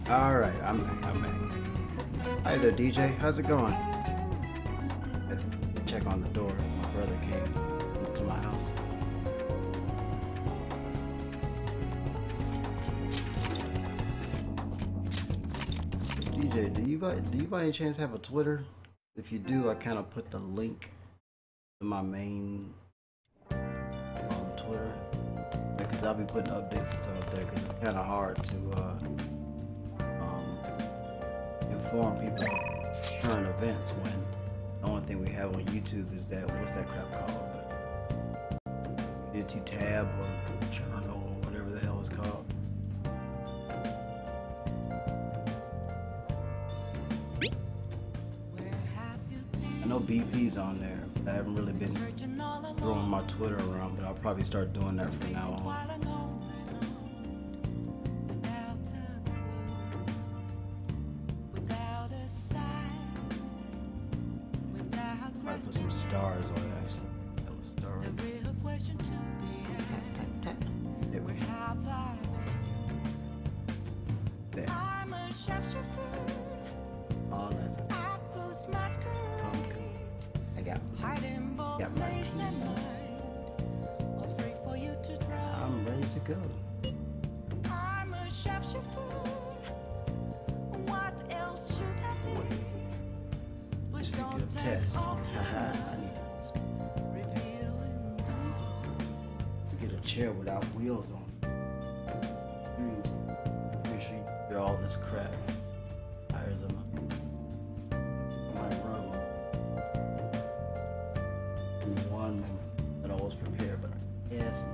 Alright, I'm back. Hi there, DJ. How's it going? I had to check on the door. My brother came to my house. DJ, do you by any chance have a Twitter? If you do, I kind of put the link to my main Twitter, because I'll be putting updates and stuff up there, because it's kind of hard to inform people of current events when the only thing we have on YouTube is that, what's that crap called? The Unity tab or journal or whatever the hell it's called. I know BP's on there, but I haven't really been throwing my Twitter around, but I'll probably start doing that from now on. Put some stars on it, actually. That was star right there. There we go. There. Oh, that's it. I got my tea. I'm ready to go. Wait. Speaking of tests, I need to get a chair without wheels on. Pretty sure you can hear all this crap. Tires of my room. One moment that I was prepared, but yes.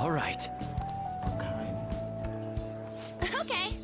All right. Kind. Okay.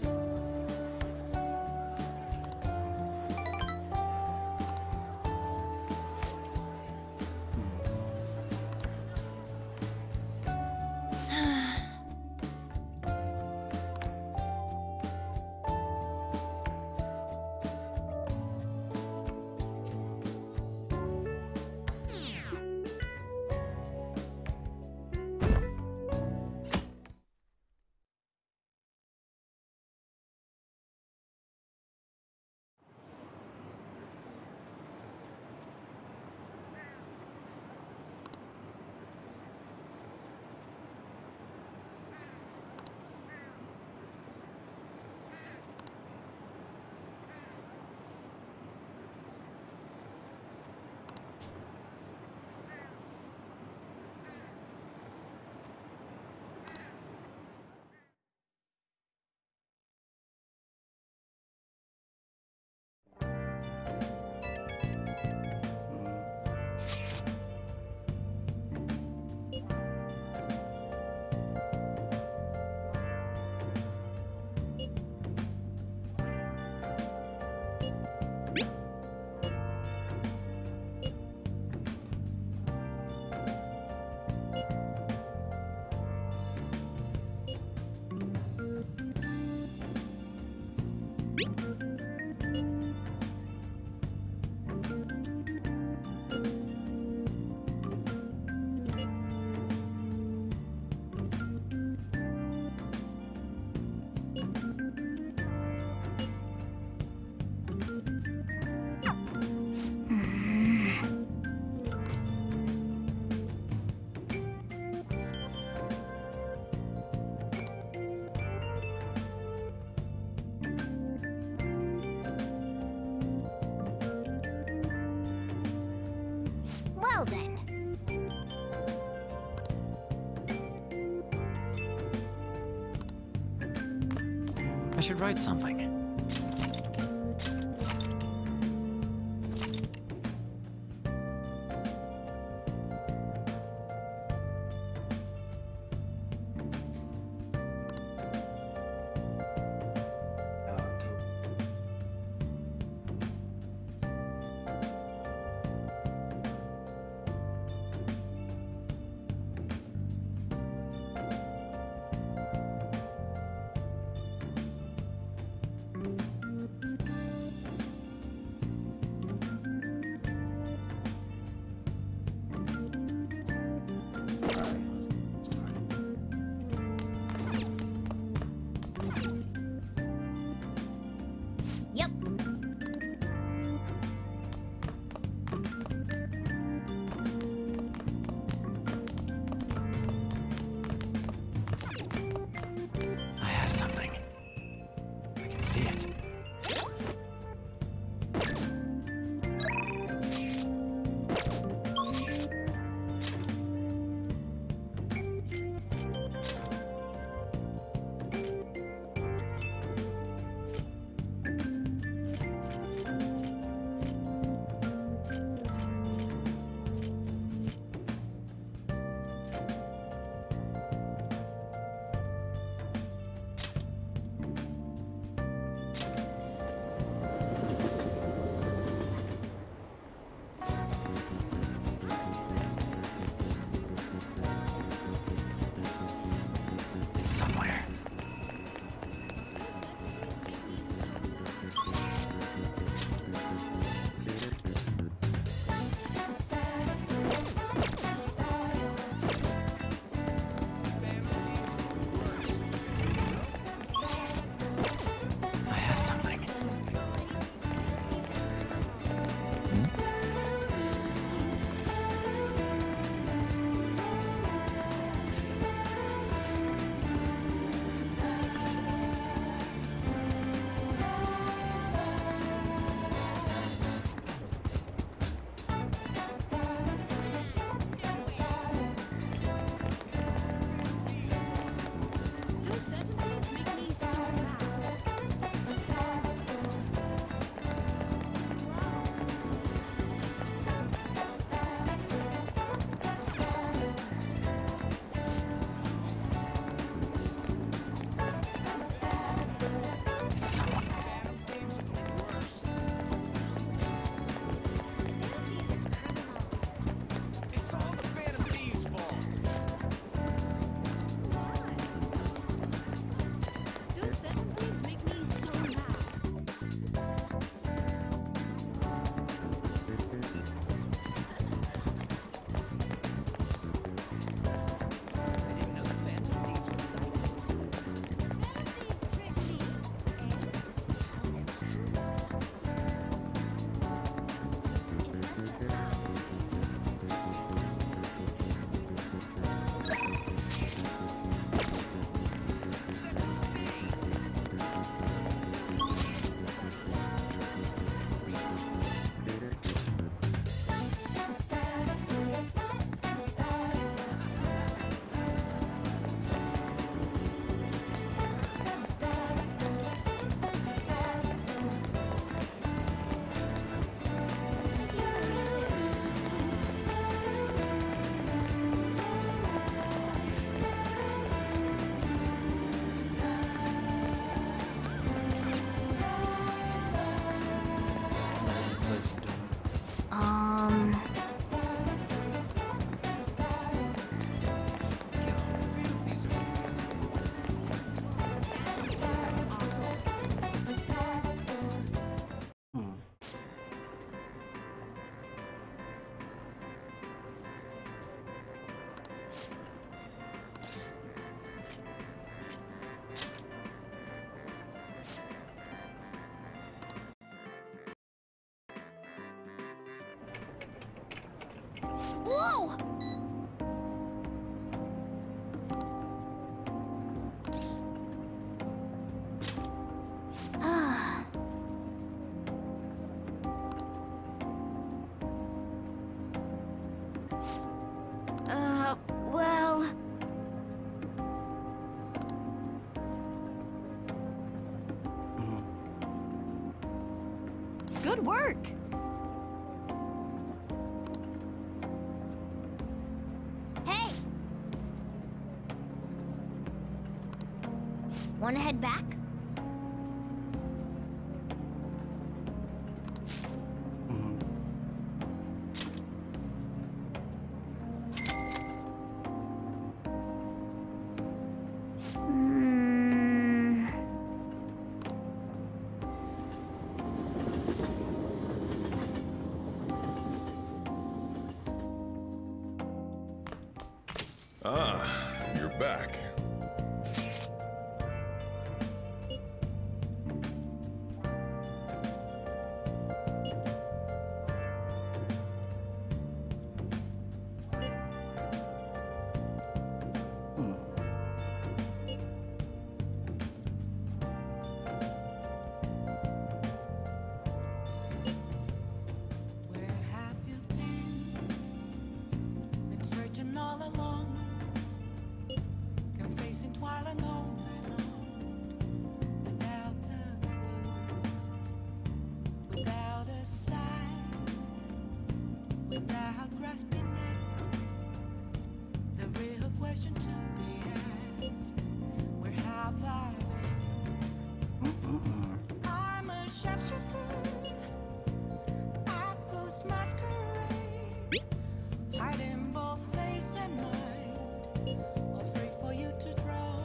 Well then. I should write something. Good work. Hey! Wanna head back? Ah, you're back. Where have you been? Been searching all along, confessing twilight on and on, without a clue, without a sign, without grasping it. The real question to be asked: where have I been? I'm a sharpshooter. I post masquerade, hiding both face and mind, all free for you to draw.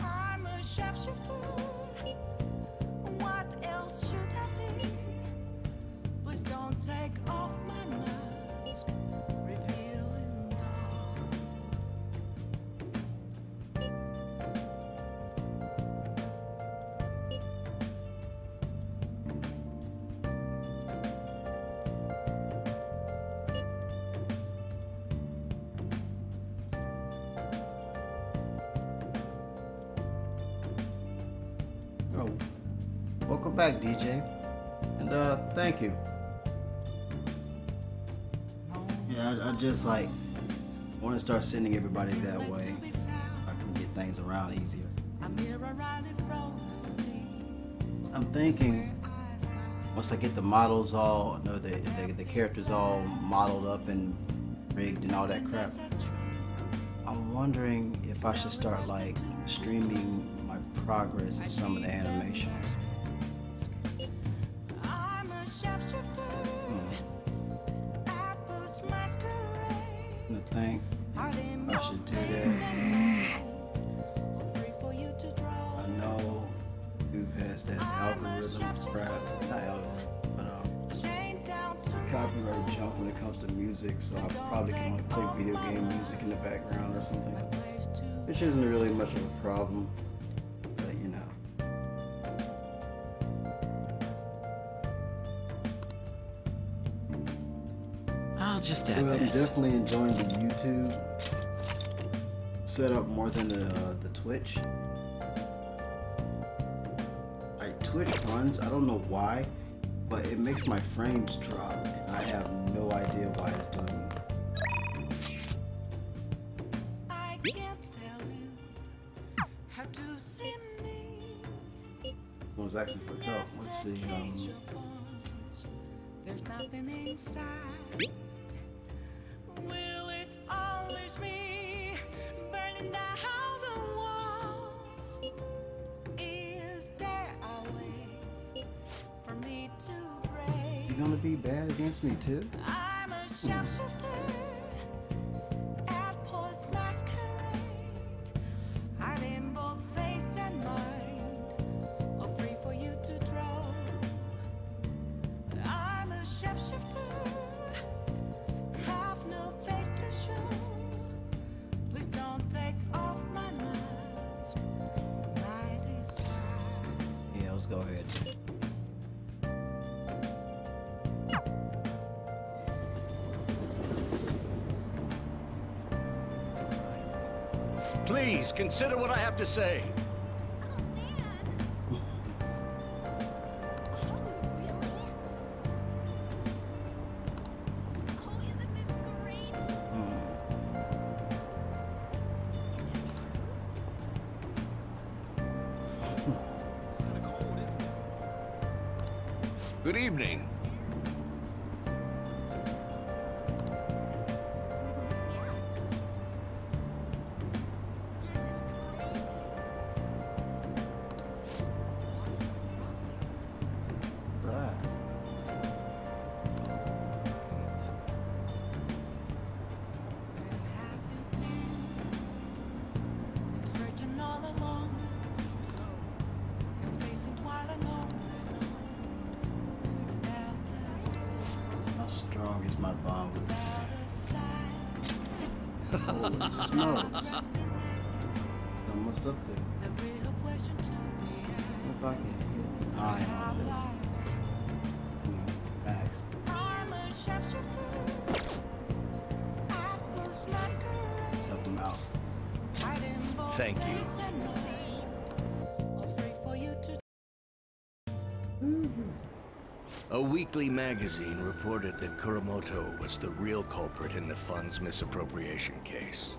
I'm a sharpshooter. What else should I be? Please don't take off my mask, revealing dawn. Oh, welcome back, DJ, and thank you. Yeah, I just like want to start sending everybody that way. I can get things around easier. I'm thinking once I get the models all, no, the characters all modeled up and rigged and all that crap, I'm wondering if I should start like streaming my progress in some of the animations. I think I should do that. I know who has that algorithm crap, not algorithm, but the copyright jump when it comes to music, so I probably can only play video game music in the background or something, which isn't really much of a problem, but you know. I'll just add Well, I'm this. definitely enjoying the YouTube setup more than the Twitch. Like Twitch runs, I don't know why, but it makes my frames drop, and I have no idea why it's doing that. I can't tell you how to see me. I was asking for help. Let's see. There's nothing inside. Will it always be burning down the walls? Is there a way for me to break? You gonna be bad against me too? I'm a sharpshooter at post masquerade, hiding both face and mind, all free for you to draw. I'm a shapeshifter, have no face to show. Please don't take off my mask, my desire. Yeah, let's go ahead. Please consider what I have to say. Good evening. Right. Been searching all along, so confessing while alone and How strong is my bond with this? the Holy smokes. Almost up there. The real question to be What if I can hit an eye on this? Max. I'm a sharpshooter. I post masquerade. Let's help him out. Hiding both Thank you. face and mind. Afraid for you to A weekly magazine reported that Kuramoto was the real culprit in the fund's misappropriation case.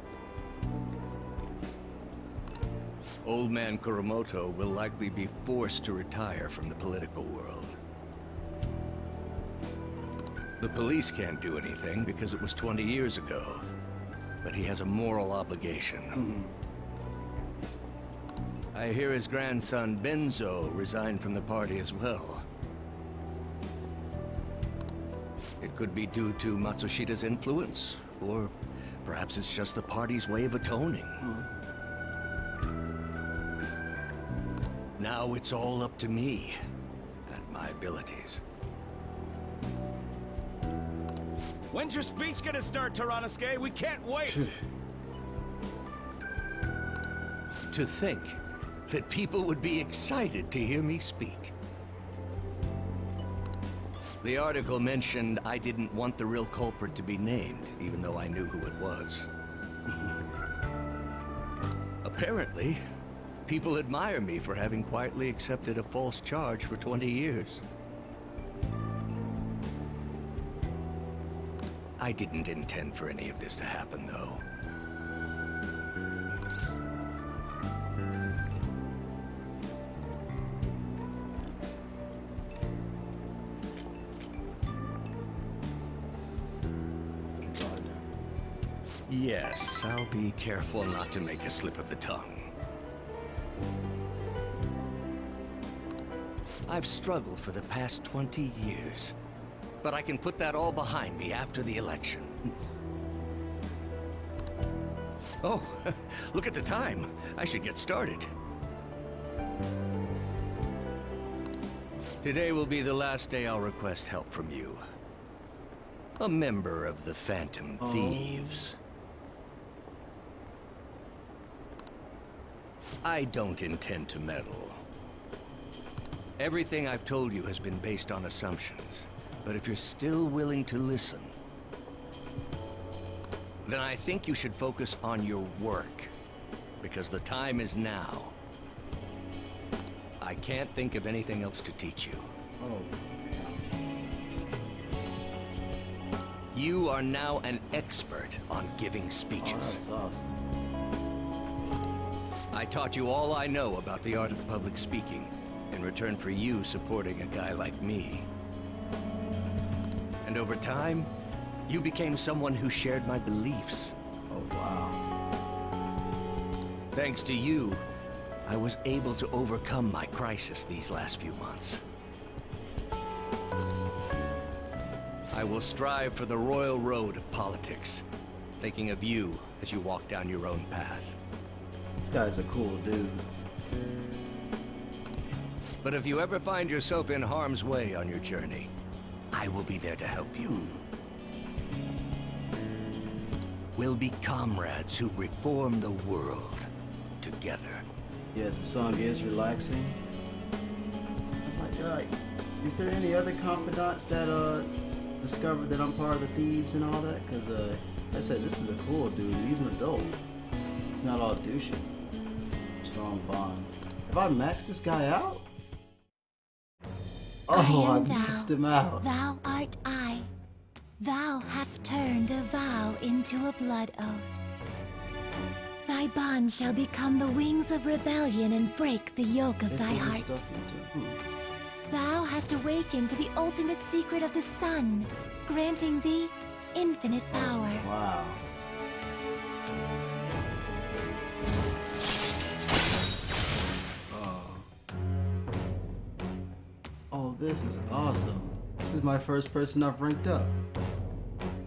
Old man Kuramoto will likely be forced to retire from the political world. The police can't do anything because it was 20 years ago, but he has a moral obligation. I hear his grandson Benzo resigned from the party as well. It could be due to Matsushida's influence, or perhaps it's just the party's way of atoning. Now it's all up to me and my abilities. When's your speech gonna start, Tyranosuke? We can't wait! To think that people would be excited to hear me speak. The article mentioned I didn't want the real culprit to be named, even though I knew who it was. Apparently, people admire me for having quietly accepted a false charge for 20 years. I didn't intend for any of this to happen, though. Yes, I'll be careful not to make a slip of the tongue. I've struggled for the past 20 years, but I can put that all behind me after the election. Oh, look at the time. I should get started. Today will be the last day I'll request help from you. A member of the Phantom Thieves. I don't intend to meddle. Everything I've told you has been based on assumptions. But if you're still willing to listen, then I think you should focus on your work. Because the time is now. I can't think of anything else to teach you. Oh. You are now an expert on giving Oh, speeches. that's awesome. I taught you all I know about the art of public speaking, in return for you supporting a guy like me. And over time, you became someone who shared my beliefs. Oh, wow. Thanks to you, I was able to overcome my crisis these last few months. I will strive for the royal road of politics, thinking of you as you walk down your own path. This guy's a cool dude. But if you ever find yourself in harm's way on your journey, I will be there to help you. We'll be comrades who reform the world together. Yeah, the song is relaxing. Oh my god. Is there any other confidants that discovered that I'm part of the thieves and all that? Because like I said, this is a cool dude. He's an adult. He's not all douchey. Strong bond. Have I maxed this guy out? Oh, I am maxed thou. him out. Thou art I. Thou hast turned a vow into a blood oath. Thy bond shall become the wings of rebellion and break the yoke of There's thy some good heart. stuff into it. Thou hast awakened to the ultimate secret of the sun, granting thee infinite power. Wow. Oh, this is awesome. This is my first person I've ranked up.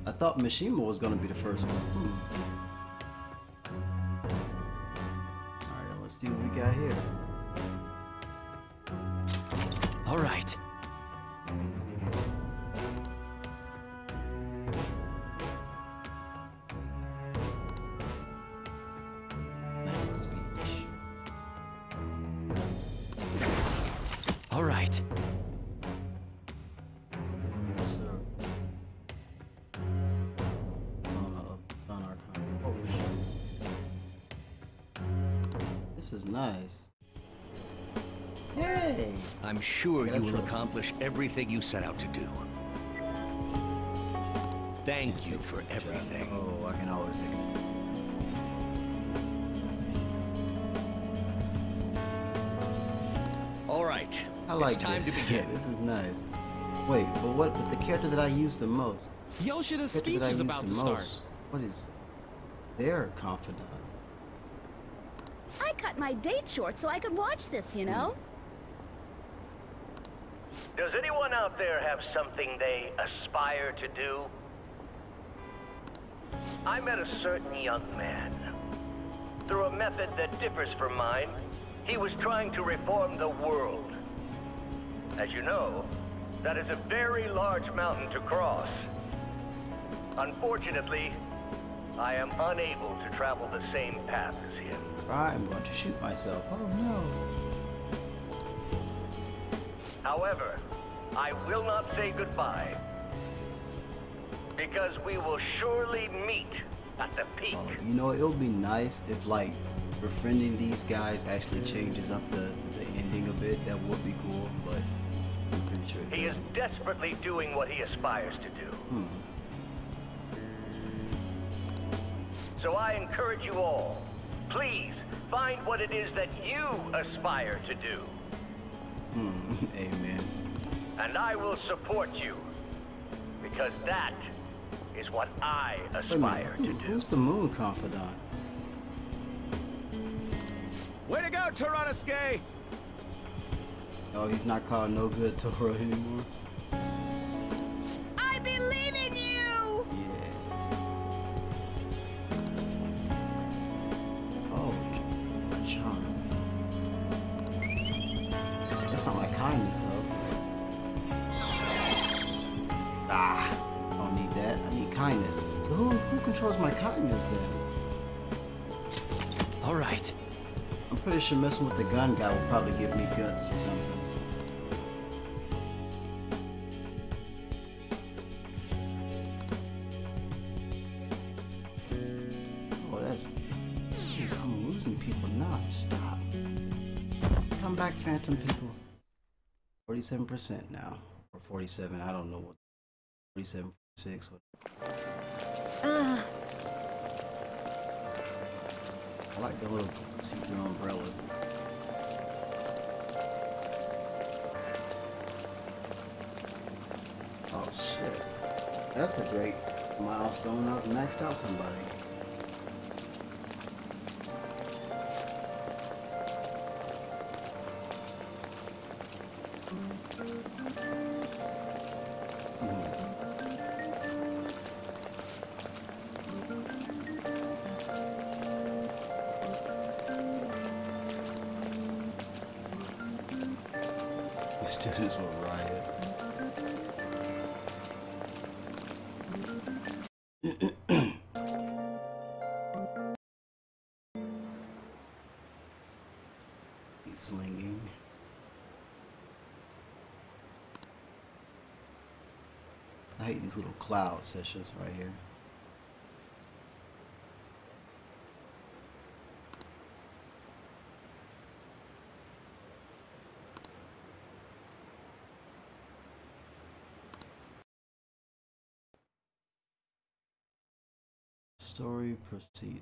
I thought Mishima was gonna be the first one. Alright, let's see what we got here. All right. Next speech. All right. Yes, sir. On our oh, shit. This is nice. Yay! I'm sure you will accomplish everything you set out to do. Thank you for everything. Oh, I can always take it. All right. I like it's time this. to begin. This is nice. Wait, but the character that I use the most? Yoshida's The character speech that I is use about the to start. most, what is their confidant? I cut my date short so I could watch this, you know? Does anyone out there have something they aspire to do? I met a certain young man. Through a method that differs from mine, he was trying to reform the world. As you know, that is a very large mountain to cross. Unfortunately, I am unable to travel the same path as him. I'm going to shoot myself. Oh no. However, I will not say goodbye, because we will surely meet at the peak. Oh, you know, it would be nice if, like, befriending these guys actually changes up the ending a bit. That would be cool, but I'm pretty sure it He is doesn't. desperately doing what he aspires to do. So I encourage you all, please find what it is that you aspire to do. Amen. And I will support you, because that is what I Wait a aspire minute, to do. who's the moon confidant? Way to go, Tyranosuke! Oh, he's not called No Good Toro anymore. I believe in you! Yeah. Oh, charm. That's not my kindness, though. Ah, I don't need that. I need kindness. So who controls my kindness then? All right. I'm pretty sure messing with the gun guy will probably give me guts or something. Oh, that's... Jeez, I'm losing people non-stop. Come back, Phantom people. 47% now. Or 47, I don't know what. 47.6. I like the little see-through umbrellas. Oh shit. That's a great milestone. I've maxed out somebody. The students will riot. He's slinging. I hate these little cloud sessions right here. Story proceed.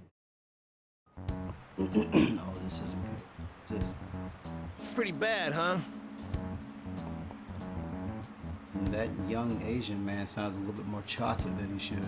Oh, this isn't good. This. Pretty bad, huh? And that young Asian man sounds a little bit more chocolate than he should.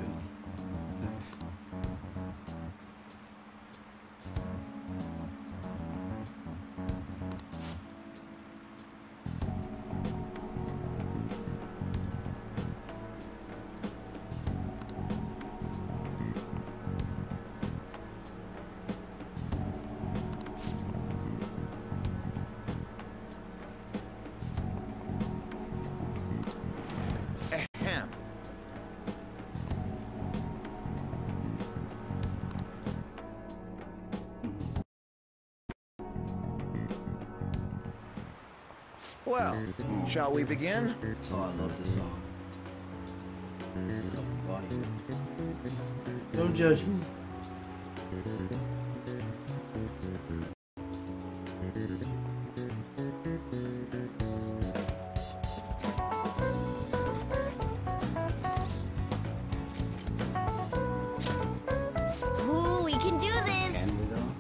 Well, shall we begin? Oh, I love this song. I love the volume. Don't judge me. Ooh, we can do this. Can we though?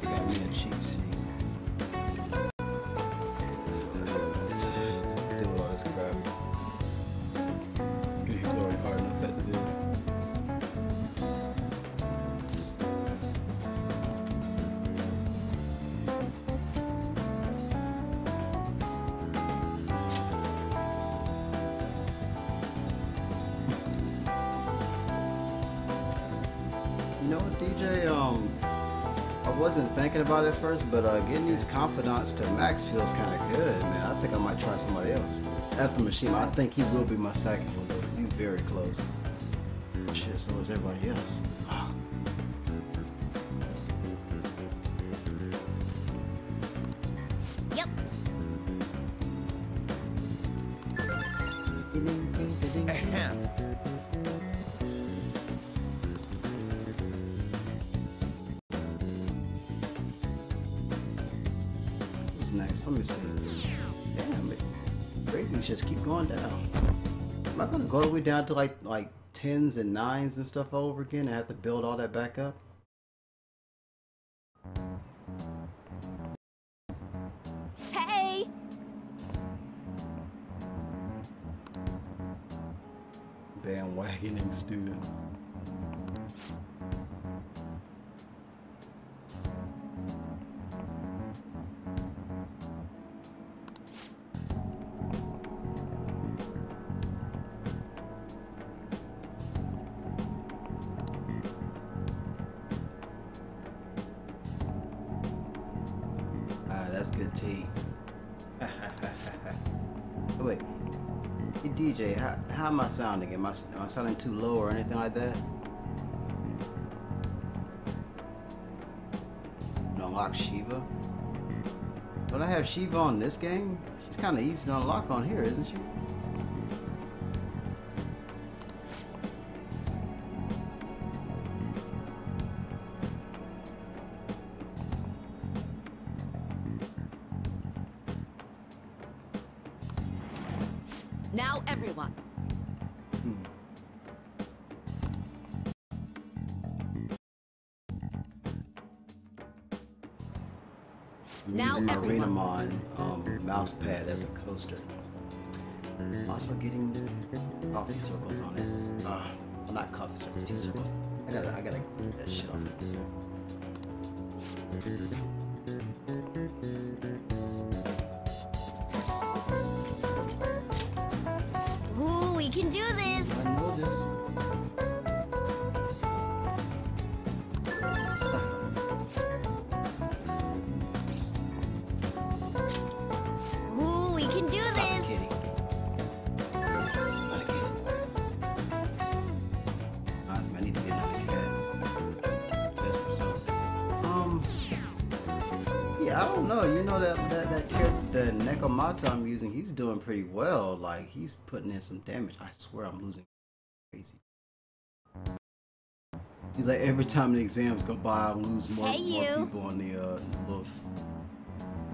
You got me a cheat sheet. Let's deal with all this crap. This game's already hard enough as it is. You know what, DJ? I wasn't thinking about it at first, but getting these confidants to max feels kind of good, man. I think I might try somebody else. After Mishima, I think he will be my second one, though, because he's very close. Shit, so is everybody else. Ah. Yep. Ahem. Who's next? Let me see. Damn it. Ratings just keep going down. Am I gonna go all the way down to like 10s and 9s and stuff over again and have to build all that back up? Hey! Bandwagoning student. That's good tea. Oh, wait. Hey DJ, how am I sounding? Am I sounding too low or anything like that? Unlock Shiva? Don't I have Shiva on this game? She's kind of easy to unlock on here, isn't she? Now everyone. I'm Now using my everyone. Renamon mouse pad as a coaster. I'm also getting coffee circles on it. Well, not coffee circles, tea circles. I gotta get that shit off. Ooh, we can do this. I know this. Ooh, we can do Stop this. kidding. Not a kid. Honestly, I need to get another cat. Best result. Yeah, I don't know. You know that character, the Nekomata I'm using, he's doing pretty well. Like, he's putting in some damage. I swear I'm losing crazy. He's like, every time the exams go by, I lose more Hey, you. people on the little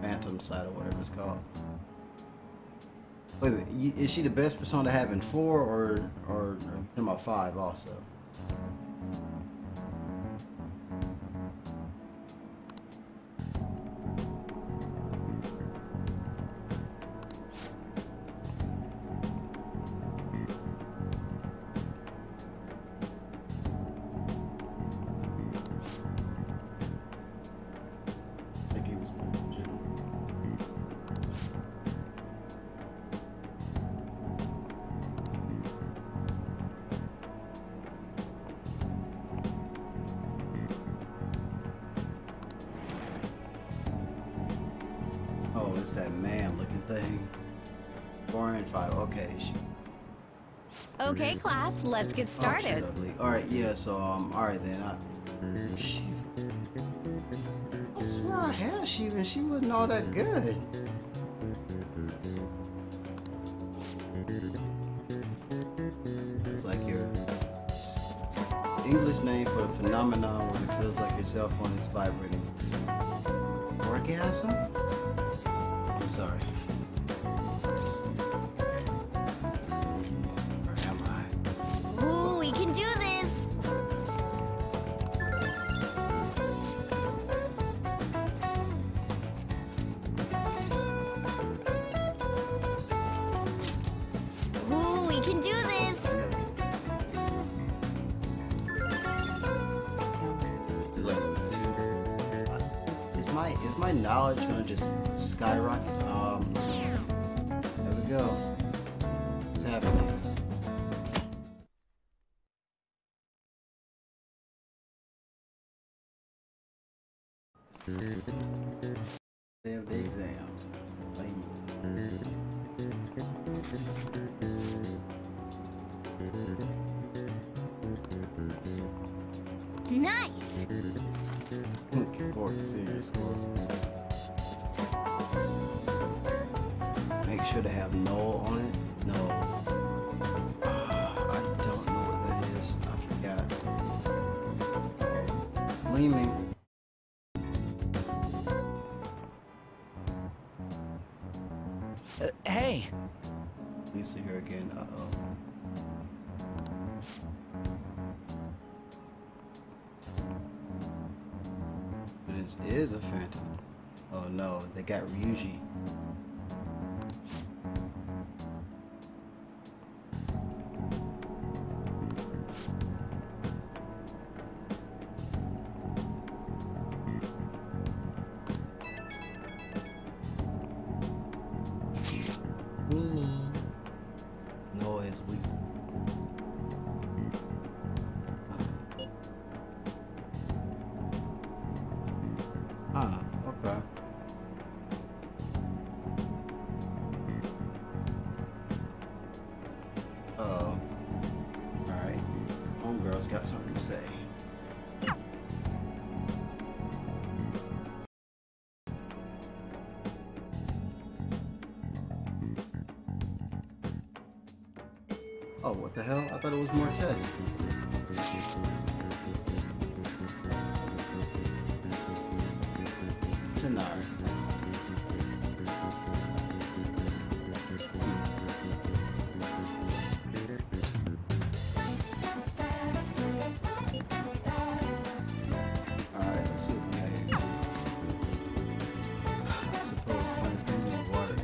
Phantom side or whatever it's called. Wait a minute, is she the best persona to have in 4 or talking about 5 also? Oh, it's that man-looking thing. 4 and 5. Okay. Okay, class, let's get started. Oh, she's ugly. All right, yeah. So all right then. I swear I had Shiva and she wasn't all that good. It's like your English name for a phenomenon when it feels like your cell phone is vibrating. Orgasm? I'm sorry. Where am I? Ooh, we can do this! Ooh, we can do this! Is my knowledge gonna just skyrocket? There we go. What's happening? They have the exams. Nice! Looking forward to seeing your score. Make sure to have null on it. No. I don't know what that is. I forgot. Gleaming. Hey! Lisa here again. Uh-oh. This is a phantom. Oh no, they got Ryuji. No, it's weak. Okay. Alright. Homegirl's got something to say. Oh, what the hell? I thought it was more tests. Tanar. Alright, let's see what we have. I suppose mine's gonna be water.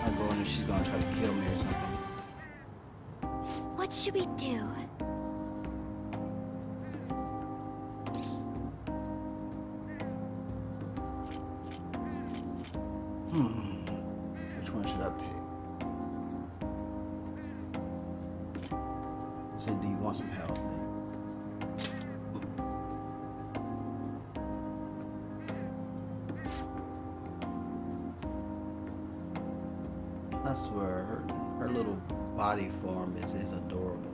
I'll go in and she's gonna try to kill me or something. What should we do? Which one should I pick? So do you want some help then? I swear, her little body form is adorable.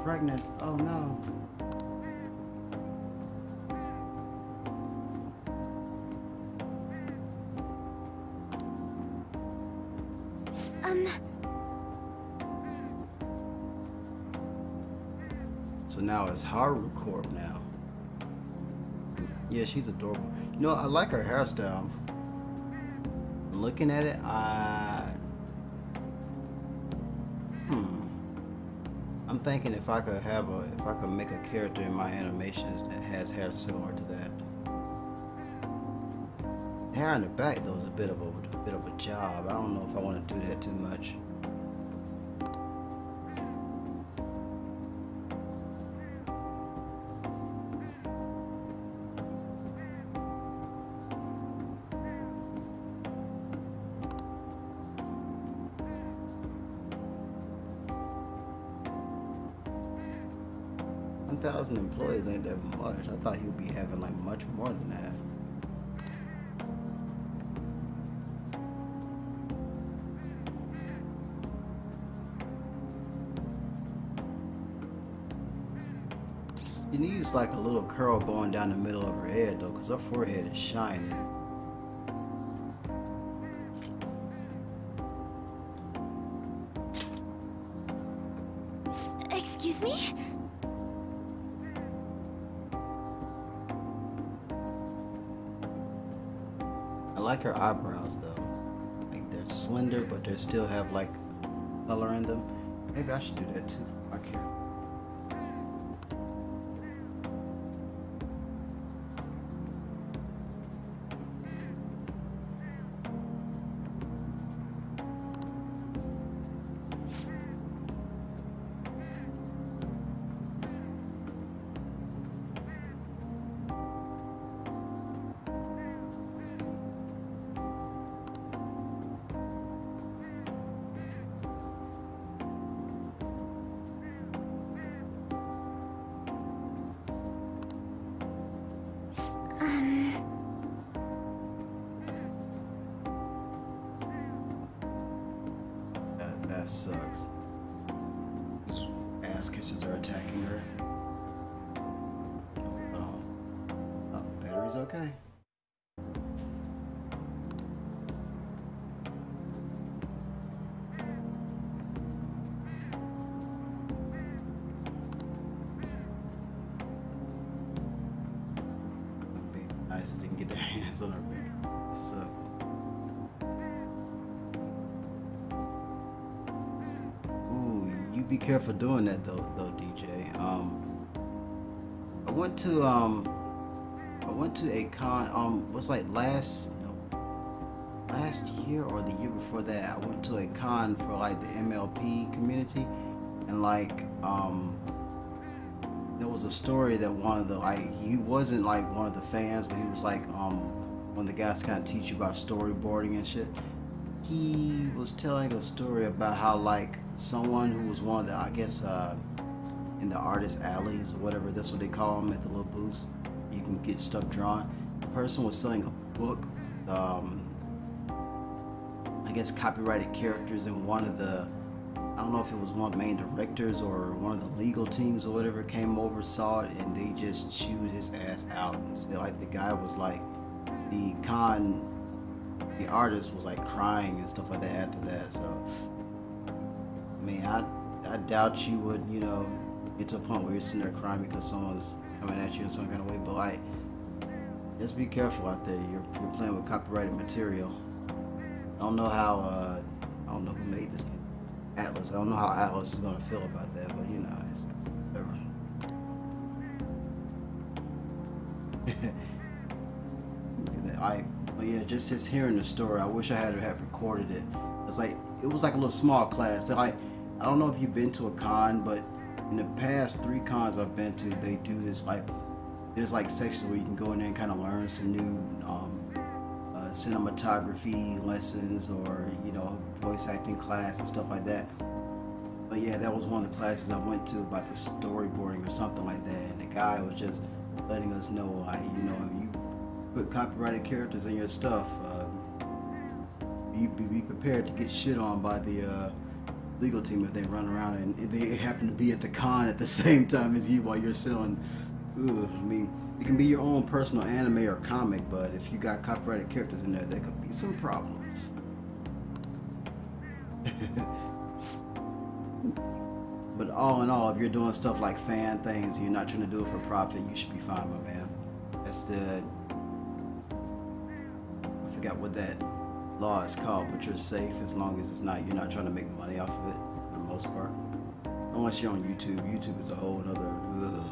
pregnant. Oh no. So now it's Haru Corp now. Yeah, she's adorable. You know, I like her hairstyle. Looking at it, I'm thinking if I could make a character in my animations that has hair similar to that. The hair on the back though is a bit of a job. I don't know if I want to do that too much. Employees ain't that much. I thought he would be having like much more than that. She needs like a little curl going down the middle of her head though, because her forehead is shiny. Excuse me? I like her eyebrows though. Like they're slender, but they still have like color in them. Maybe I should do that too for my character. That sucks. Ass kissers are attacking her. Oh, battery's okay. It'd be nice if they can get their hands on her baby. That sucks. Be careful doing that though DJ. I went to a con was like last year or the year before that. I went to a con for like the MLP community, and like there was a story that one of the he wasn't like one of the fans, but he was like one of the guys kind of teach you about storyboarding and shit. He was telling a story about how like someone who was one of the, I guess in the artist alleys or whatever, that's what they call them at the little booths, you can get stuff drawn. The person was selling a book, I guess copyrighted characters, and one of the, I don't know if it was one of the main directors or one of the legal teams or whatever came over, saw it, and they just chewed his ass out. And so, like the guy was like, the artist was like crying and stuff like that after that. So I mean, I doubt you would, you know, get to a point where you're sitting there crying because someone's coming at you in some kind of way, but like, just be careful out there. You're playing with copyrighted material. I don't know how I don't know who made this game. Atlas. I don't know how Atlas is gonna feel about that, but you know, it's whatever. But yeah, just hearing the story, I wish I had recorded it. It was like a little small class. They're like, I don't know if you've been to a con, but in the past 3 cons I've been to, they do this like, there's like sections where you can go in there and kind of learn some new cinematography lessons, or you know, voice acting class and stuff like that. But yeah, that was one of the classes I went to about the storyboarding or something like that, and the guy was just letting us know, like, you know, if you put copyrighted characters in your stuff, be prepared to get shit on by the legal team if they run around and they happen to be at the con at the same time as you while you're selling. Ugh, I mean, it can be your own personal anime or comic, but if you got copyrighted characters in there, there could be some problems. But all in all, if you're doing stuff like fan things and you're not trying to do it for profit, you should be fine, my man. That's the... I forgot what that law is called, but you're safe as long as you're not trying to make money off of it, for the most part. Unless you're on YouTube. YouTube is a whole another... Ugh.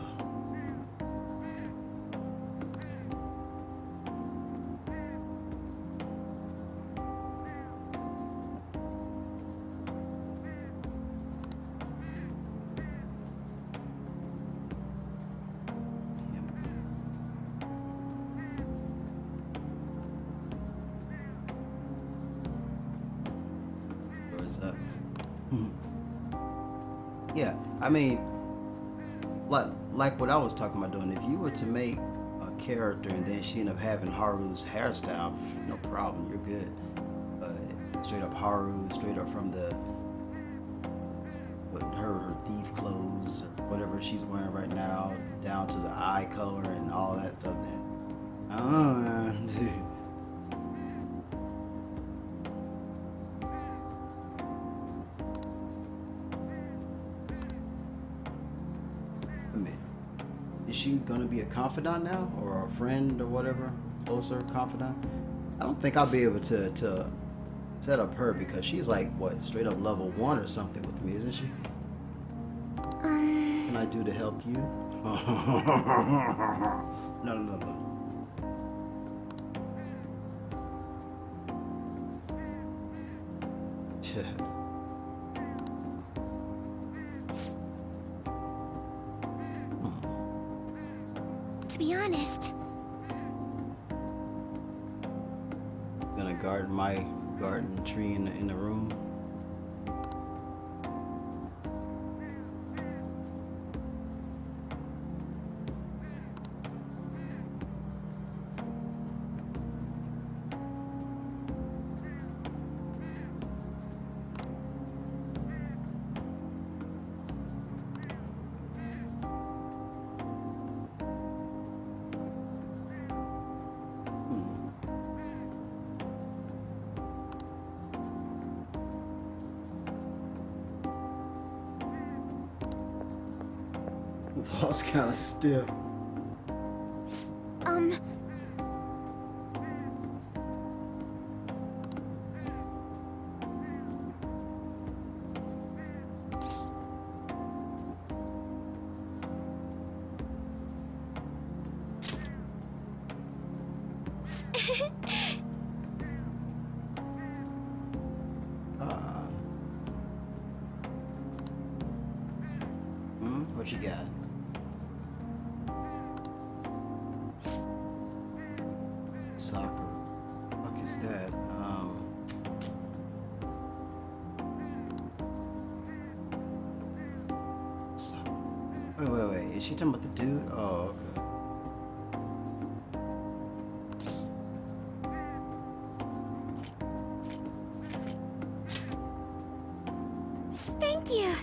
Yeah, I mean, like what I was talking about doing, if you were to make a character and then she ended up having Haru's hairstyle, no problem, you're good. But straight up Haru, straight up from the her thief clothes or whatever she's wearing right now, down to the eye color and all that stuff, then I don't know, man. Is she gonna be a confidant now, or a friend, or whatever, closer confidant? I don't think I'll be able to set up her because she's like what, straight up level 1 or something with me, isn't she? What can I do to help you? No. To be honest, Gonna garden my garden tree in the room. Wall's kind of stiff. What you got? Soccer. What is that? Wait. Is she talking about the dude? Oh, okay. thank you.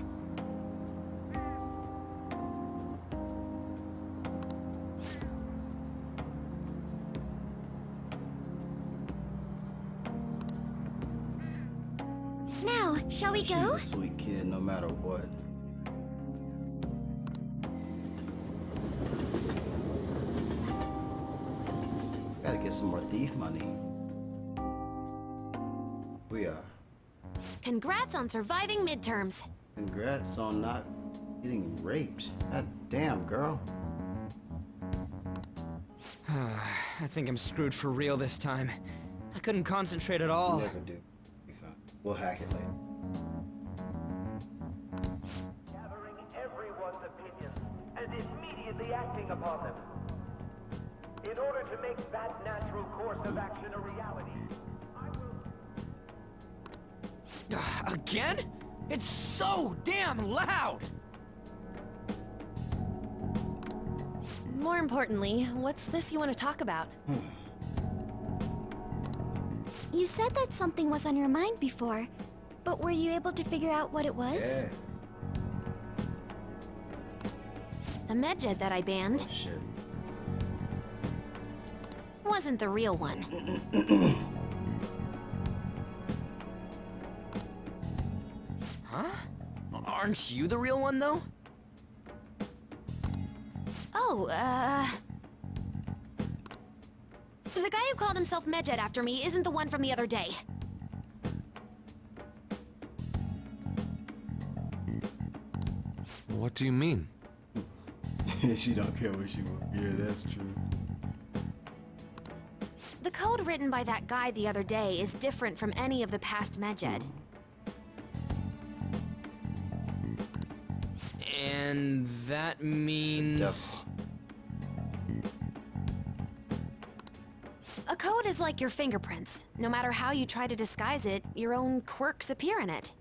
Now, shall we go? She's a sweet kid, no matter what. Gotta get some more thief money. We are. Congrats on surviving midterms. Congrats on not getting raped. God damn, girl. I think I'm screwed for real this time. I couldn't concentrate at all. Never do. Be fine. We'll hack it later. Gathering everyone's opinions and immediately acting upon them. In order to make that natural course of action a reality, I will... Again? It's so damn loud! More importantly, what's this you want to talk about? You said that something was on your mind before. But were you able to figure out what it was? Yeah. The medjed that I banned Oh, shit. wasn't the real one. Huh? Aren't you the real one, though? Oh, the guy who called himself medjed after me isn't the one from the other day. What do you mean? She don't care what she wants. Yeah, that's true. The code written by that guy the other day is different from any of the past medjed. And that means... A code is like your fingerprints. No matter how you try to disguise it, your own quirks appear in it.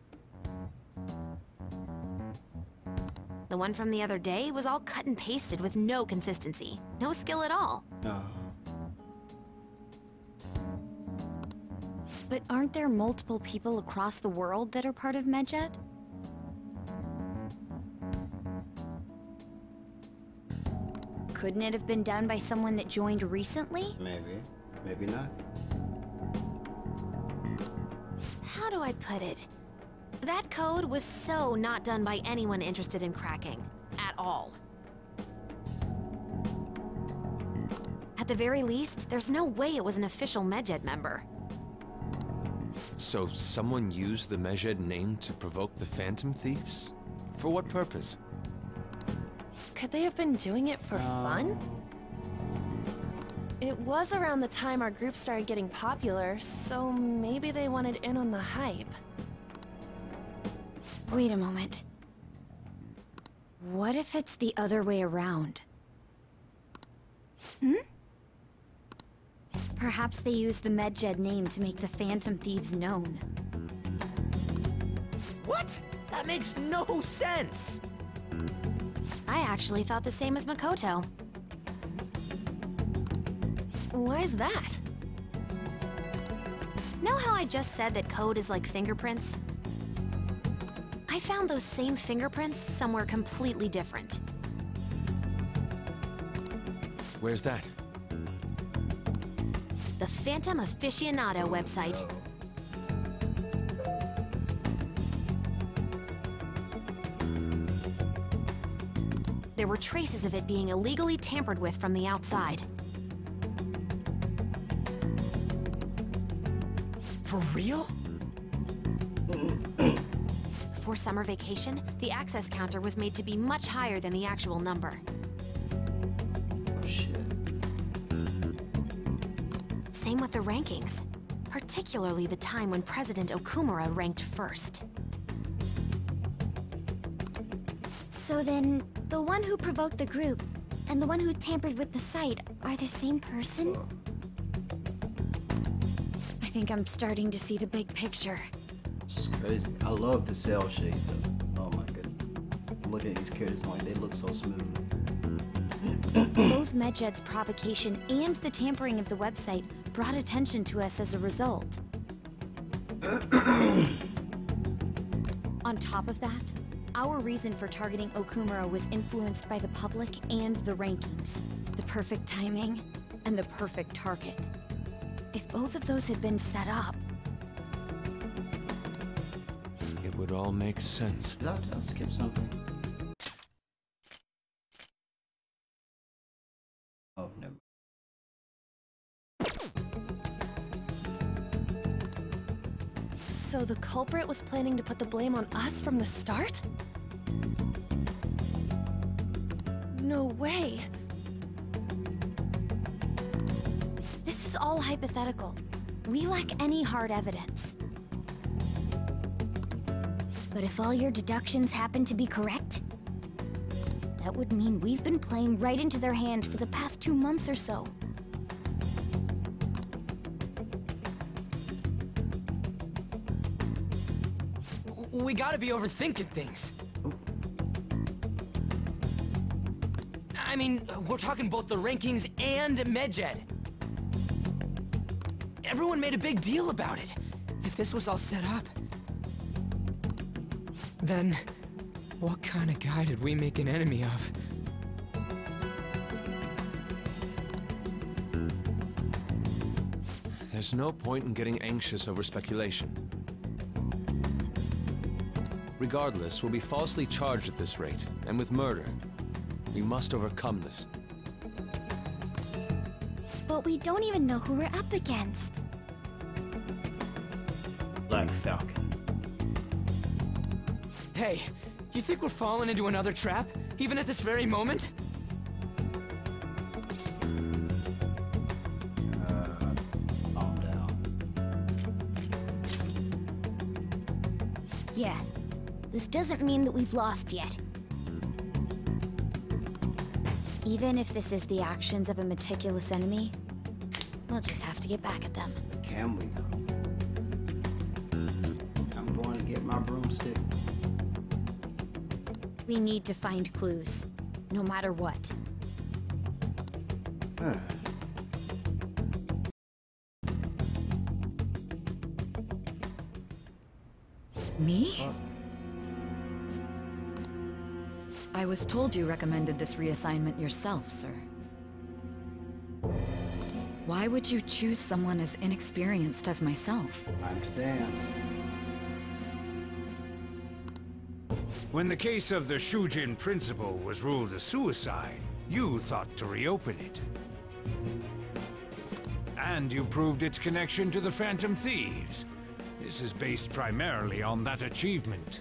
The one from the other day was all cut and pasted with no consistency. No skill at all. But aren't there multiple people across the world that are part of medjed? Couldn't it have been done by someone that joined recently? Maybe. Maybe not. How do I put it? That code was so not done by anyone interested in cracking. At all. At the very least, there's no way it was an official medjed member. So someone used the medjed name to provoke the Phantom Thieves? For what purpose? Could they have been doing it for fun? It was around the time our group started getting popular, so maybe they wanted in on the hype. Wait a moment. What if it's the other way around? Perhaps they used the medjed name to make the Phantom Thieves known. What? That makes no sense! I actually thought the same as Makoto. Why is that? Know how I just said that code is like fingerprints? I found those same fingerprints somewhere completely different. Where's that? The Phantom Aficionado website. There were traces of it being illegally tampered with from the outside. For real? For summer vacation, the access counter was made to be much higher than the actual number. Oh, shit. Same with the rankings, particularly the time when President Okumura ranked first. So then, the one who provoked the group and the one who tampered with the site are the same person? I think I'm starting to see the big picture. This is crazy. I love the cell shade though. Oh my goodness. Look at these characters, like they look so smooth. Both medjed's provocation and the tampering of the website brought attention to us as a result. On top of that, our reason for targeting Okumura was influenced by the public and the rankings. The perfect timing and the perfect target. If both of those had been set up... It would all make sense. Did I skip something? Oh, never. So the culprit was planning to put the blame on us from the start? No way. This is all hypothetical. We lack any hard evidence. But if all your deductions happen to be correct, that would mean we've been playing right into their hand for the past 2 months or so. We gotta be overthinking things. I mean, we're talking both the rankings and medjed. Everyone made a big deal about it. If this was all set up... Then, what kind of guy did we make an enemy of? There's no point in getting anxious over speculation. Regardless, we'll be falsely charged at this rate, and with murder. We must overcome this. But we don't even know who we're up against. Black Falcon. Hey, you think we're falling into another trap? Even at this very moment? Calm down. Yeah. This doesn't mean that we've lost yet. Even if this is the actions of a meticulous enemy, we'll just have to get back at them. Can we, though? I'm going to get my broomstick. We need to find clues, no matter what. Me? I was told you recommended this reassignment yourself, sir. Why would you choose someone as inexperienced as myself? Time to dance. When the case of the Shujin principal was ruled a suicide, you thought to reopen it. And you proved its connection to the Phantom Thieves. This is based primarily on that achievement.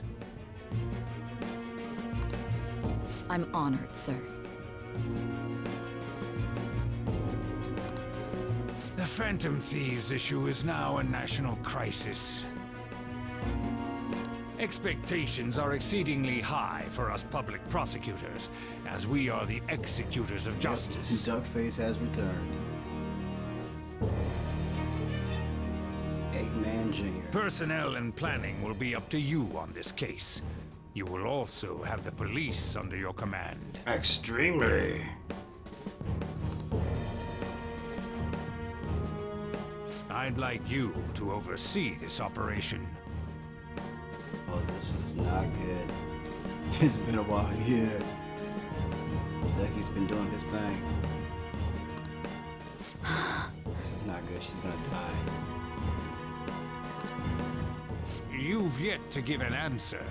I'm honored, sir. The Phantom Thieves issue is now a national crisis. Expectations are exceedingly high for us public prosecutors, as we are the executors of justice. Duckface has returned. Eggman Jr. Personnel and planning will be up to you on this case. You will also have the police under your command. Extremely. I'd like you to oversee this operation. Oh, this is not good. It's been a while here. Becky's been doing his thing. This is not good. She's gonna die. You've yet to give an answer.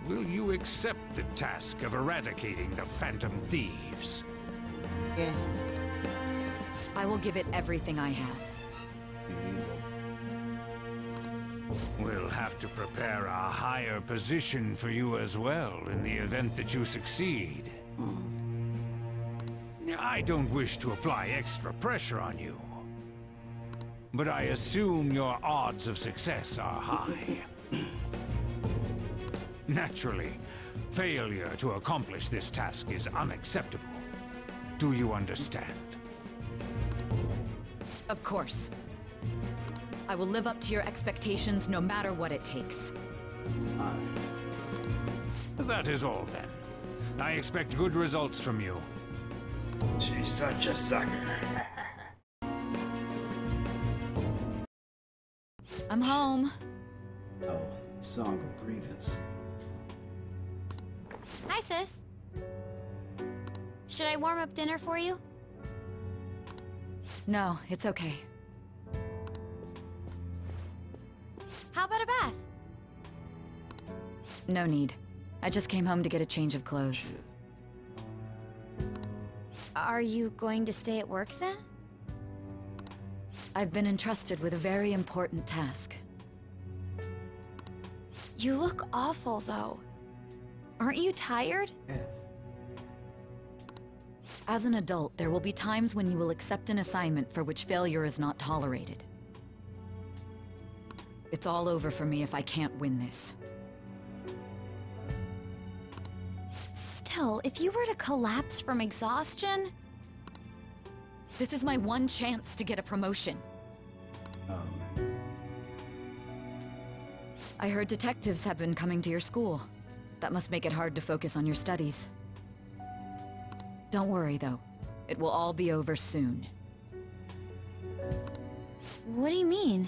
Will you accept the task of eradicating the Phantom Thieves? Yeah. I will give it everything I have. We'll have to prepare a higher position for you as well in the event that you succeed. I don't wish to apply extra pressure on you, but I assume your odds of success are high. Naturally, failure to accomplish this task is unacceptable. Do you understand? Of course. I will live up to your expectations no matter what it takes. That is all then. I expect good results from you. She's such a sucker. I'm home. Oh, Song of Grievance. Hi, sis. Should I warm up dinner for you? No, it's okay. How about a bath? No need. I just came home to get a change of clothes. Are you going to stay at work then? I've been entrusted with a very important task. You look awful, though. Aren't you tired? Yes. As an adult, there will be times when you will accept an assignment for which failure is not tolerated. It's all over for me if I can't win this. Still, if you were to collapse from exhaustion... This is my one chance to get a promotion. Oh, man. I heard detectives have been coming to your school. That must make it hard to focus on your studies. Don't worry, though. It will all be over soon. What do you mean?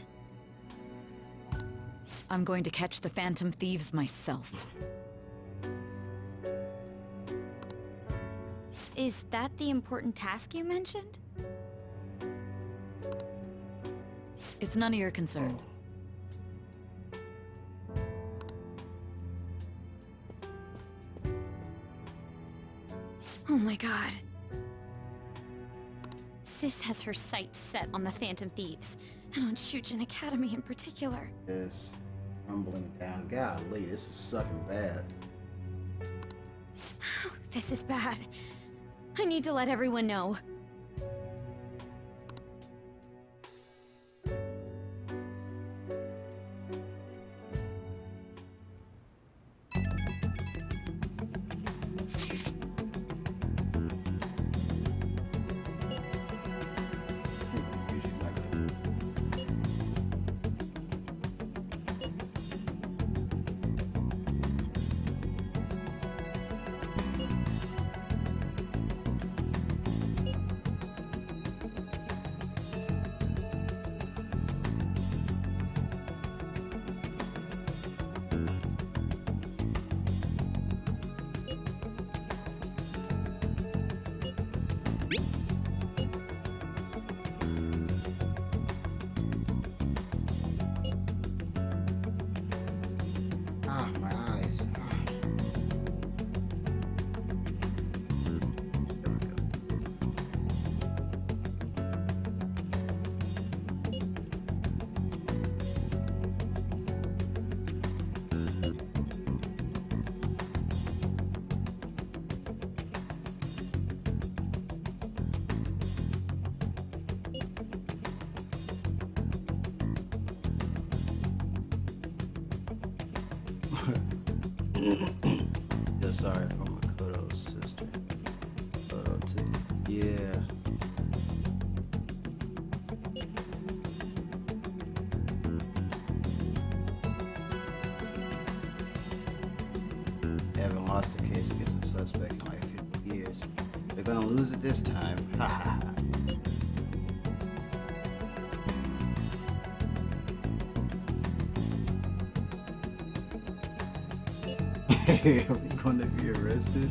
I'm going to catch the Phantom Thieves myself. Is that the important task you mentioned? It's none of your concern. Oh my god. Sis has her sights set on the Phantom Thieves, and on Shujin Academy in particular. This rumbling down. Golly, this is sucking bad. This is bad. I need to let everyone know. My eyes. Yeah, sorry for Makoto's sister. Makoto too. Yeah. Haven't lost a case against a suspect in like 50 years. They're gonna lose it this time. Ha ha ha. Hey, are we gonna be arrested?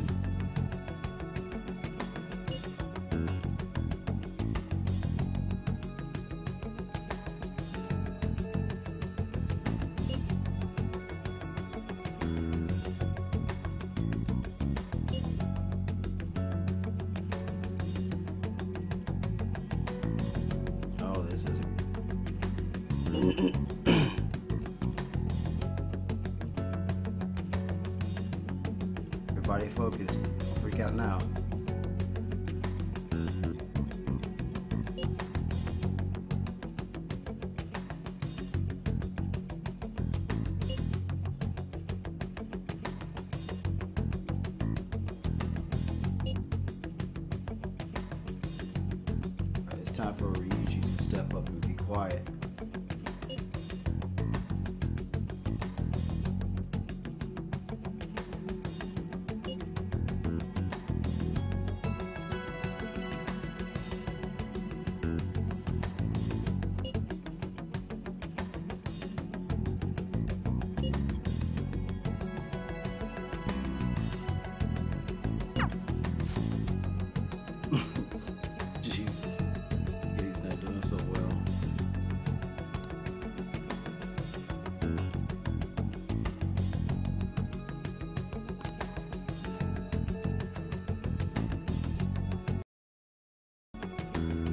Oh, this isn't. Everybody focused. Don't freak out now. Alright, it's time for Ryuji to step up and be quiet. Jesus. He's not doing so well.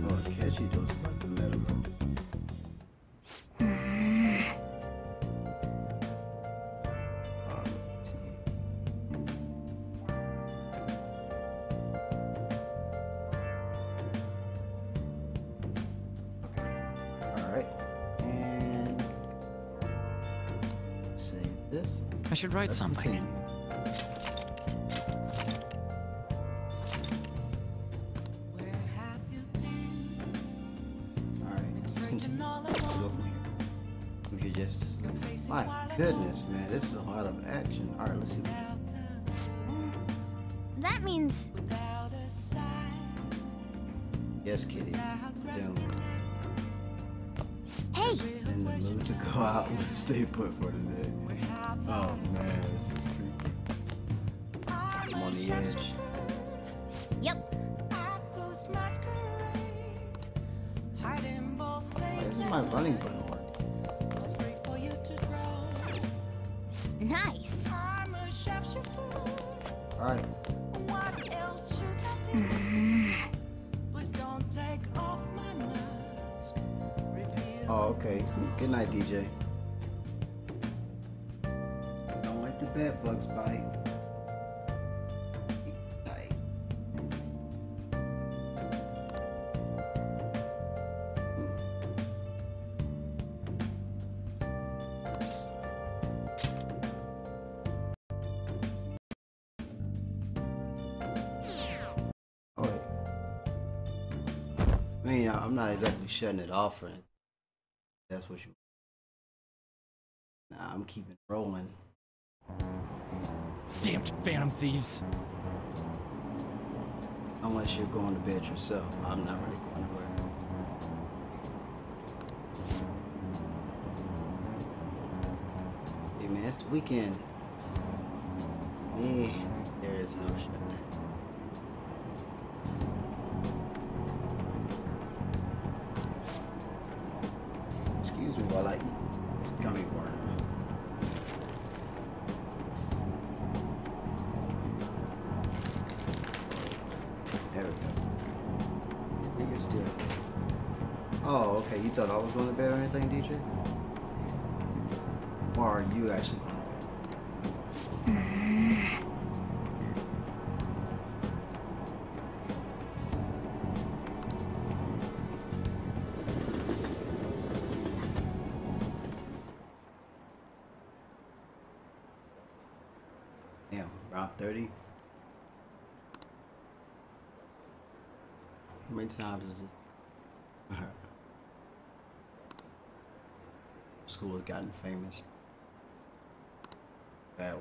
Oh, catchy dose about the metal. Let's see. Alright, and save this. I should write Let's something. continue. Alright, let's continue. We'll go from here. If you just my goodness, man, this is a lot of action. Alright, let's see. That means Yes, Kitty. Doomed. Hey, Hey! In the mood to go out and stay put for today. Oh man, this is creepy. I'm on the edge. Yep. Why isn't my running button working? Nice. Alright. Oh, okay. Good night, DJ. Don't let the bed bugs bite. Keep tight. Oh, wait. I mean, I'm not exactly shutting it off or anything. That's what you. Nah, I'm keeping rolling. Damned phantom thieves. Unless you're going to bed yourself. I'm not really going anywhere. Hey man, it's the weekend. Man, there is no shutdown. Excuse me while I eat this gummy worm. There we go. You're still. Oh, okay. You thought I was going to bed or anything, DJ? Or are you actually going to bed? Damn, around 30. How many times is it? School has gotten famous. Bad way.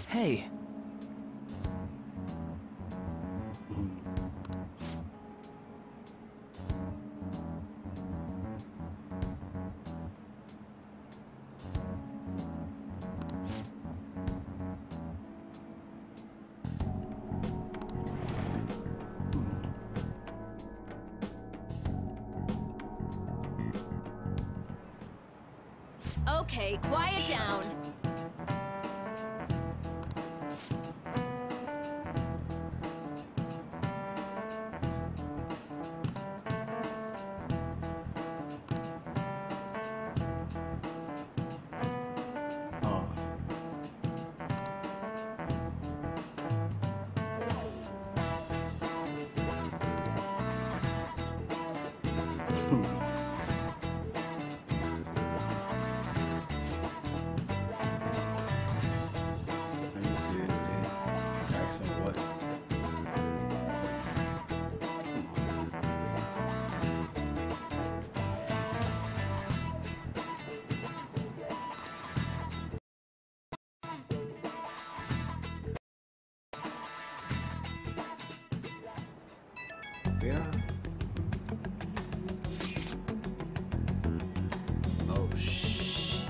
Hey. Okay, quiet down. Are you serious, dude? Accent what? Yeah. Oh shit.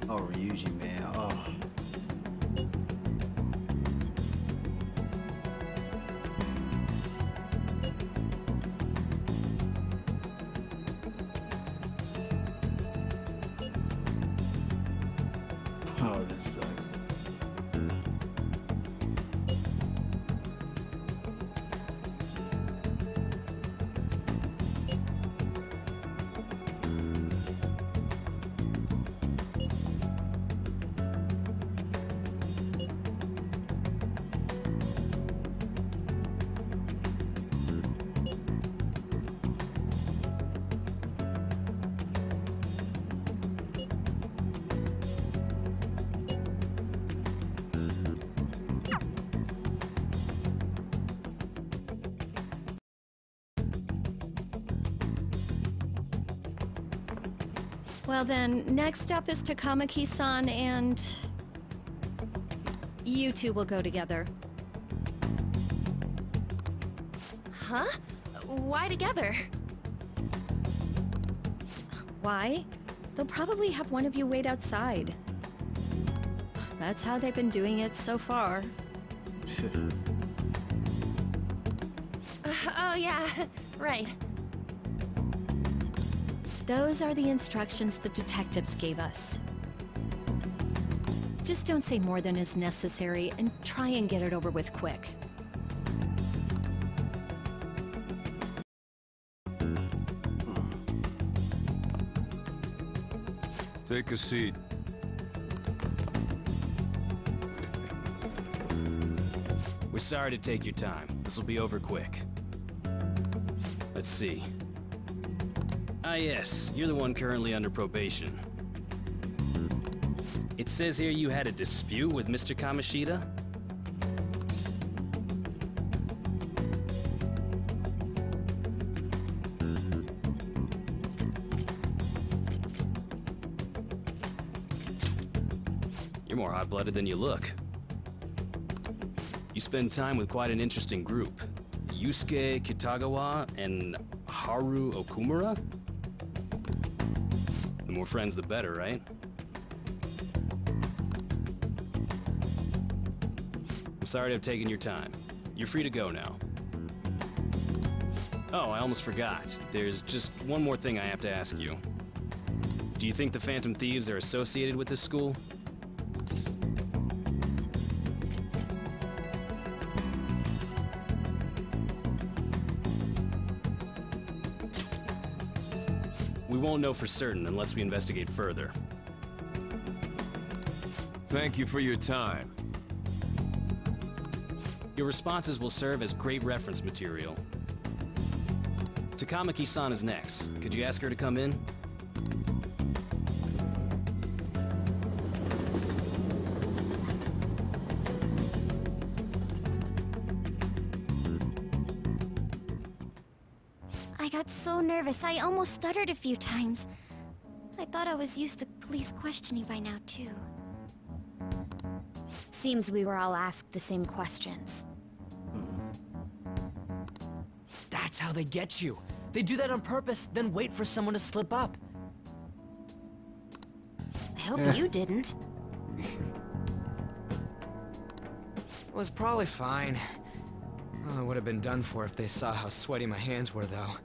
Oh Ryuji, man. Oh. Oh, this sucks. Well then, next up is Takamaki-san and... you two will go together. Huh? Why together? Why? They'll probably have one of you wait outside. That's how they've been doing it so far. Oh yeah, right. Those are the instructions the detectives gave us. Just don't say more than is necessary and try and get it over with quick. Take a seat. We're sorry to take your time. This will be over quick. Let's see. Ah yes, you're the one currently under probation. It says here you had a dispute with Mr. Kamoshida? You're more hot-blooded than you look. You spend time with quite an interesting group. Yusuke Kitagawa and Haru Okumura? The more friends, the better, right? I'm sorry to have taken your time. You're free to go now. Oh, I almost forgot. There's just one more thing I have to ask you. Do you think the Phantom Thieves are associated with this school? We won't know for certain unless we investigate further. Thank you for your time. Your responses will serve as great reference material. Takamaki-san is next. Could you ask her to come in? I got so nervous, I almost stuttered a few times. I thought I was used to police questioning by now, too. Seems we were all asked the same questions. That's how they get you. They do that on purpose, then wait for someone to slip up. I hope you didn't. It was probably fine. Oh, it would have been done for if they saw how sweaty my hands were, though.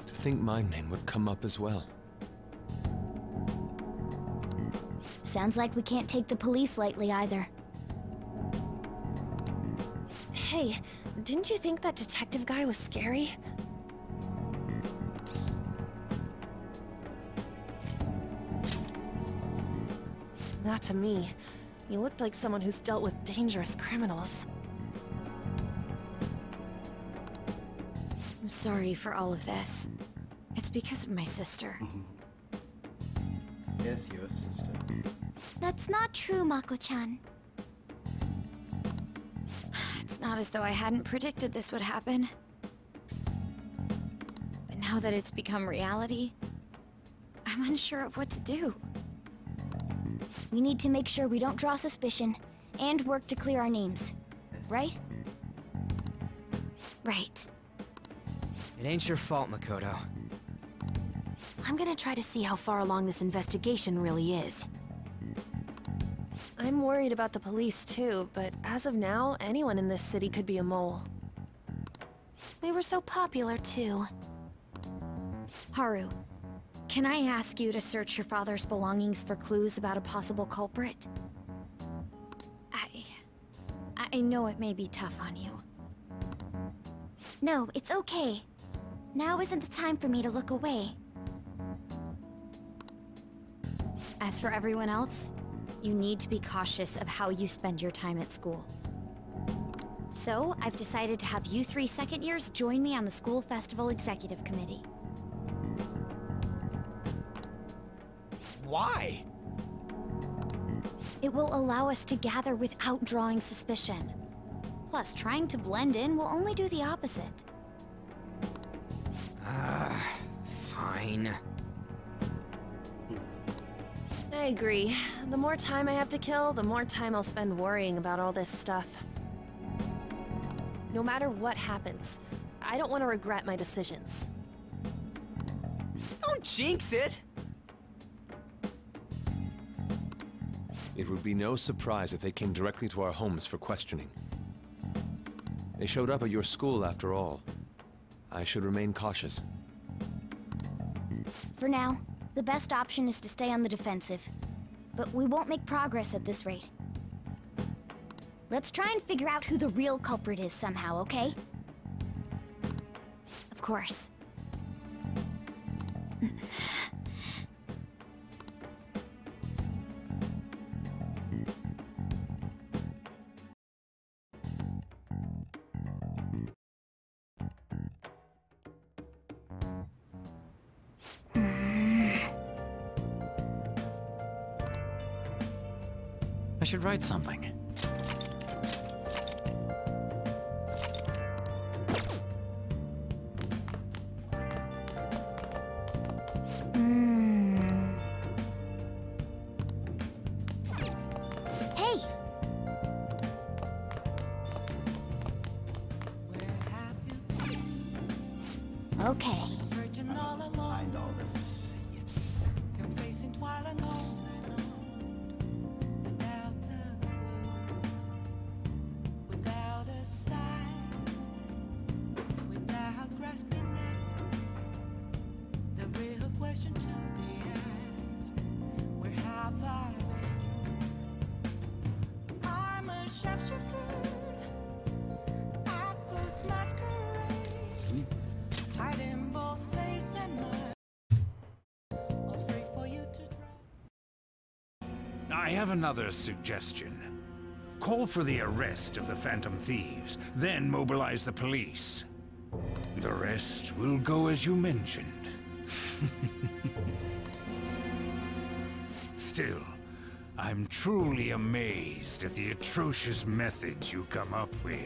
To think my name would come up as well. Sounds like we can't take the police lightly either. Hey, didn't you think that detective guy was scary? Not to me. You looked like someone who's dealt with dangerous criminals. I'm sorry for all of this. It's because of my sister. Yes, your sister. That's not true, Mako-chan. It's not as though I hadn't predicted this would happen. But now that it's become reality, I'm unsure of what to do. We need to make sure we don't draw suspicion, and work to clear our names. Right? Right. It ain't your fault, Makoto. I'm gonna try to see how far along this investigation really is. I'm worried about the police too, but as of now, anyone in this city could be a mole. We were so popular too. Haru, can I ask you to search your father's belongings for clues about a possible culprit? I know it may be tough on you. No, it's okay. Now isn't the time for me to look away. As for everyone else, you need to be cautious of how you spend your time at school. So, I've decided to have you 3 second years join me on the School Festival Executive Committee. Why? It will allow us to gather without drawing suspicion. Plus, trying to blend in will only do the opposite. Fine. I agree. The more time I have to kill, the more time I'll spend worrying about all this stuff. No matter what happens, I don't want to regret my decisions. Don't jinx it! It would be no surprise if they came directly to our homes for questioning. They showed up at your school after all. I should remain cautious. For now, the best option is to stay on the defensive. But we won't make progress at this rate. Let's try and figure out who the real culprit is somehow, okay? Of course. I should write something. Hey! Okay. Searching all alone. Find all this. Yes. Confessing while alone and on. Without a clue. Without a sign. Without grasping it. The real question to be asked. Where have I been? I'm a sharpshooter. At post masquerade. Sweet. Hiding both face and mind. Afraid for you to try. I have another suggestion. Call for the arrest of the Phantom Thieves, then mobilize the police. The rest will go as you mentioned. Still, I'm truly amazed at the atrocious methods you come up with.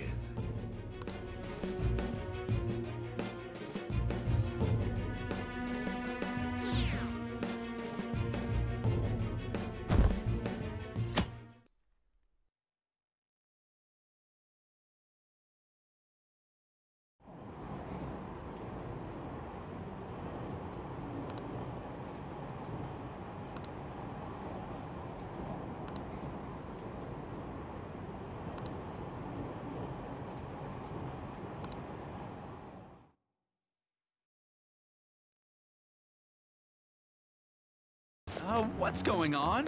What's going on?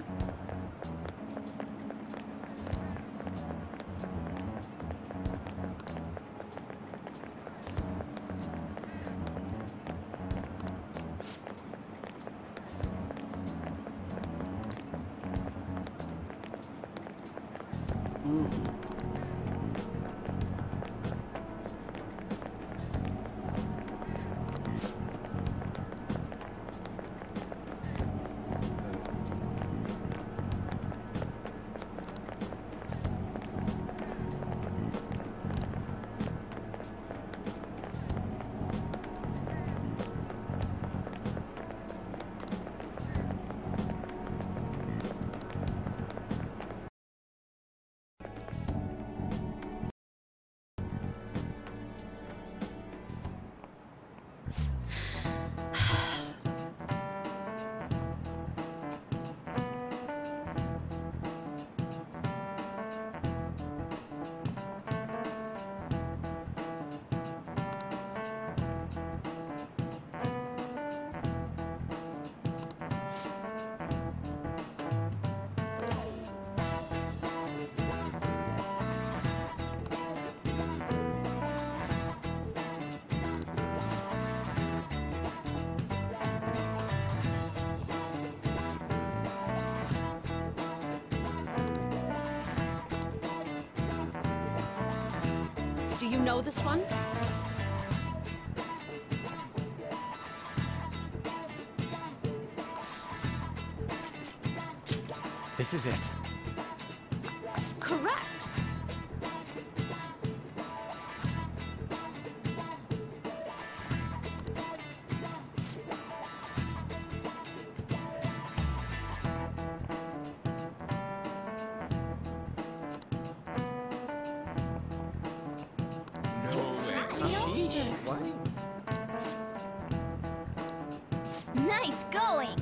Do you know this one? This is it. Correct! What? Nice going!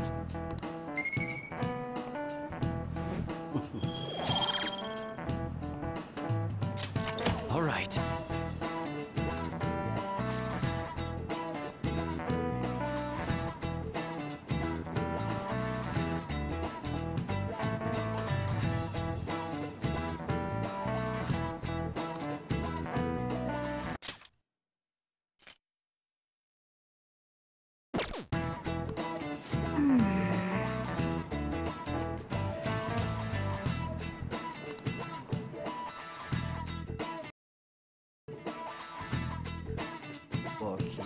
All right. Okay.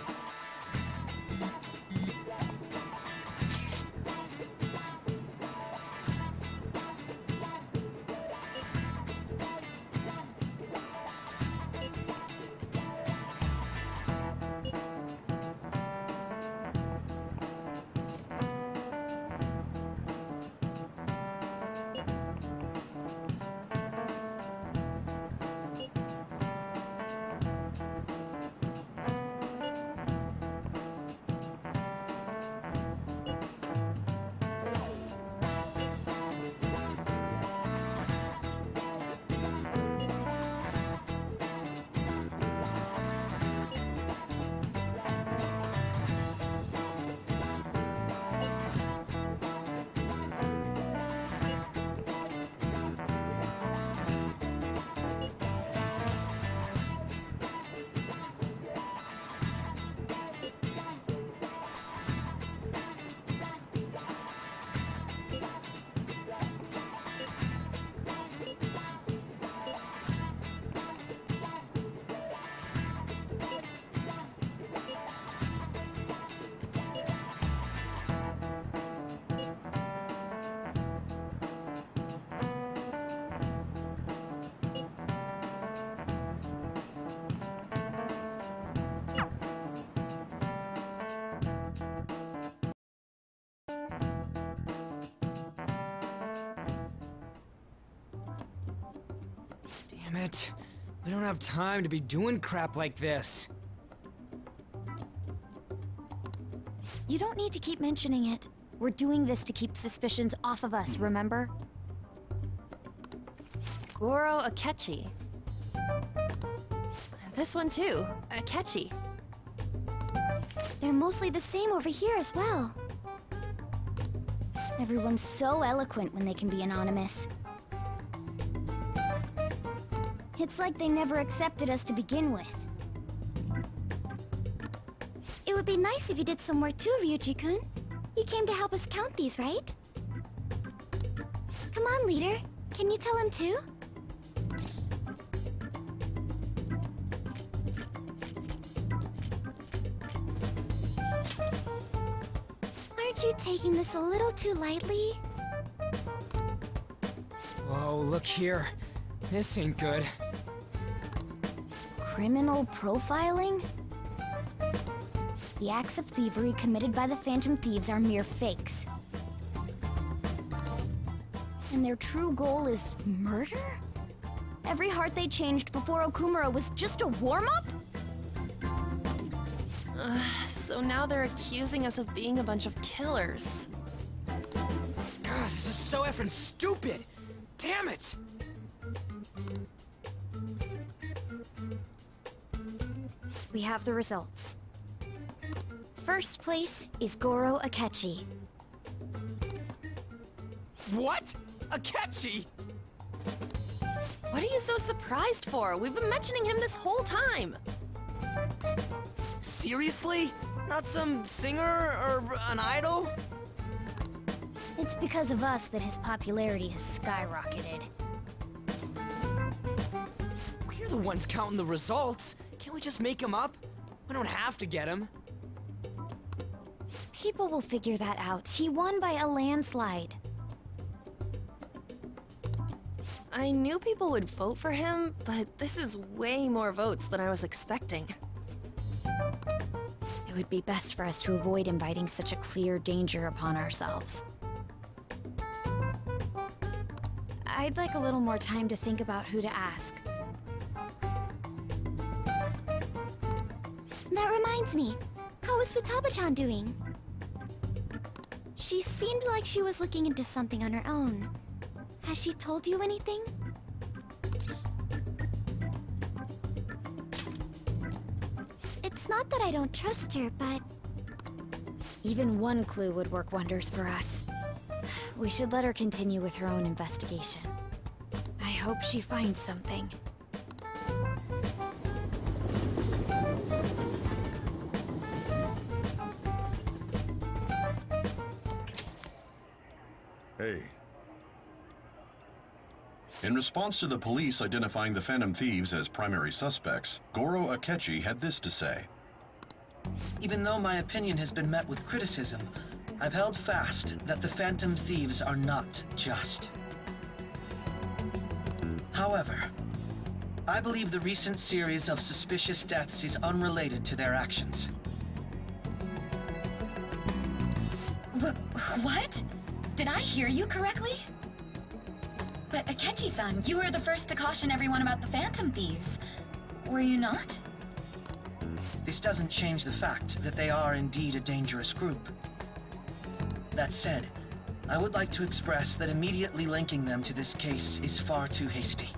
Damn it. We don't have time to be doing crap like this. You don't need to keep mentioning it. We're doing this to keep suspicions off of us, remember? Goro Akechi. This one too, Akechi. They're mostly the same over here as well. Everyone's so eloquent when they can be anonymous. It's like they never accepted us to begin with. It would be nice if you did some work too, Ryuji-kun. You came to help us count these, right? Come on, leader. Can you tell him too? Aren't you taking this a little too lightly? Whoa, look here. This ain't good. Criminal profiling? The acts of thievery committed by the Phantom Thieves are mere fakes. And their true goal is murder? Every heart they changed before Okumura was just a warm-up? So now they're accusing us of being a bunch of killers. God, this is so effing stupid! Damn it! We have the results. First place is Goro Akechi. What? Akechi? What are you so surprised for? We've been mentioning him this whole time. Seriously? Not some singer or an idol? It's because of us that his popularity has skyrocketed. We're the ones counting the results. Can't we just make him up? We don't have to get him. People will figure that out. He won by a landslide. I knew people would vote for him, but this is way more votes than I was expecting. It would be best for us to avoid inviting such a clear danger upon ourselves. I'd like a little more time to think about who to ask. reminds me. How is Futaba-chan doing? She seemed like she was looking into something on her own. Has she told you anything? It's not that I don't trust her, but... Even one clue would work wonders for us. We should let her continue with her own investigation. I hope she finds something. Hey. In response to the police identifying the Phantom Thieves as primary suspects, Goro Akechi had this to say. Even though my opinion has been met with criticism, I've held fast that the Phantom Thieves are not just. However, I believe the recent series of suspicious deaths is unrelated to their actions. What? Did I hear you correctly? But Akechi-san, you were the first to caution everyone about the Phantom Thieves. Were you not? This doesn't change the fact that they are indeed a dangerous group. That said, I would like to express that immediately linking them to this case is far too hasty.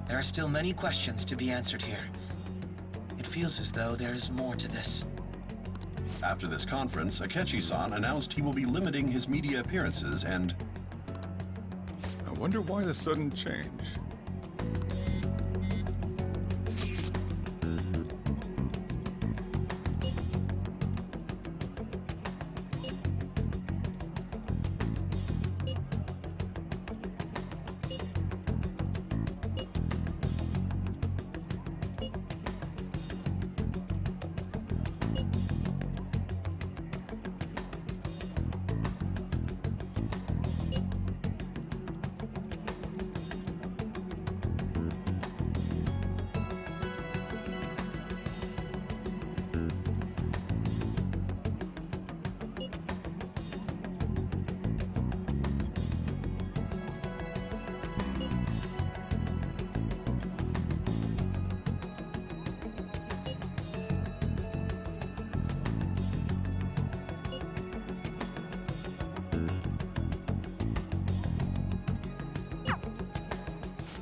There are still many questions to be answered here. It feels as though there is more to this. After this conference, Akechi-san announced he will be limiting his media appearances and... I wonder why the sudden change.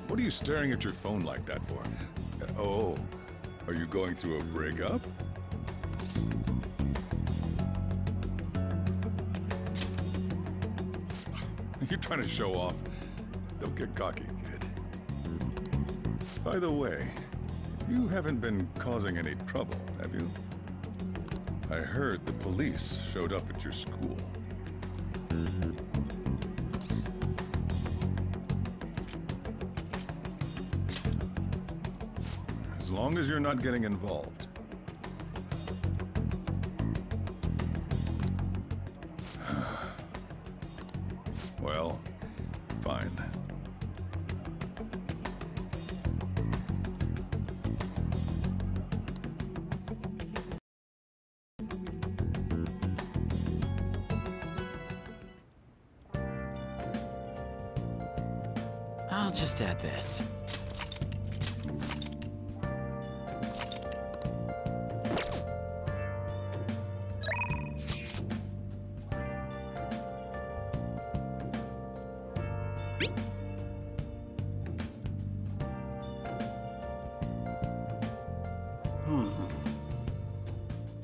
What are you staring at your phone like that for? Oh, are you going through a breakup? You're trying to show off. Don't get cocky, kid. By the way, you haven't been causing any trouble, have you? I heard the police showed up at your school. As long as you're not getting involved. Well, fine. I'll just add this.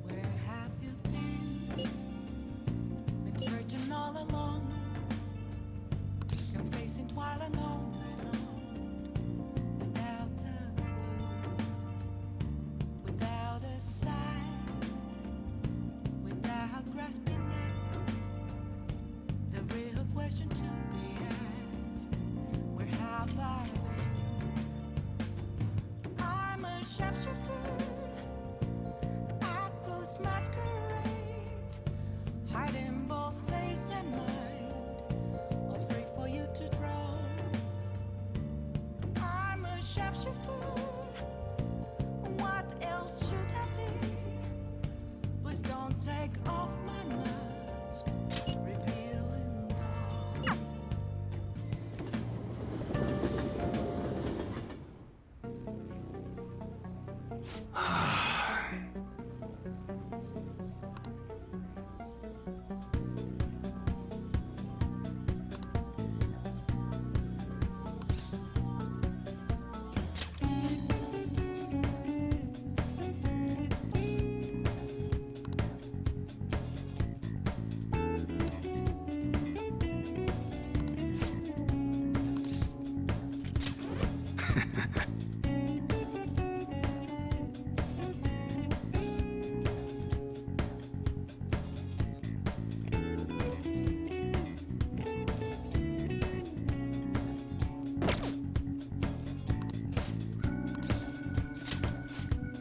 Where have you been? Been searching all along. You're facing twilight long and long. Without a clue, without a sign, without grasping it. The real question to be asked: where have I been? I'm a sharpshooter. Masquerade, hiding both face and mind, afraid for you to drown. I'm a sharpshooter. What else should I be? Please don't take off my mask, revealing dark.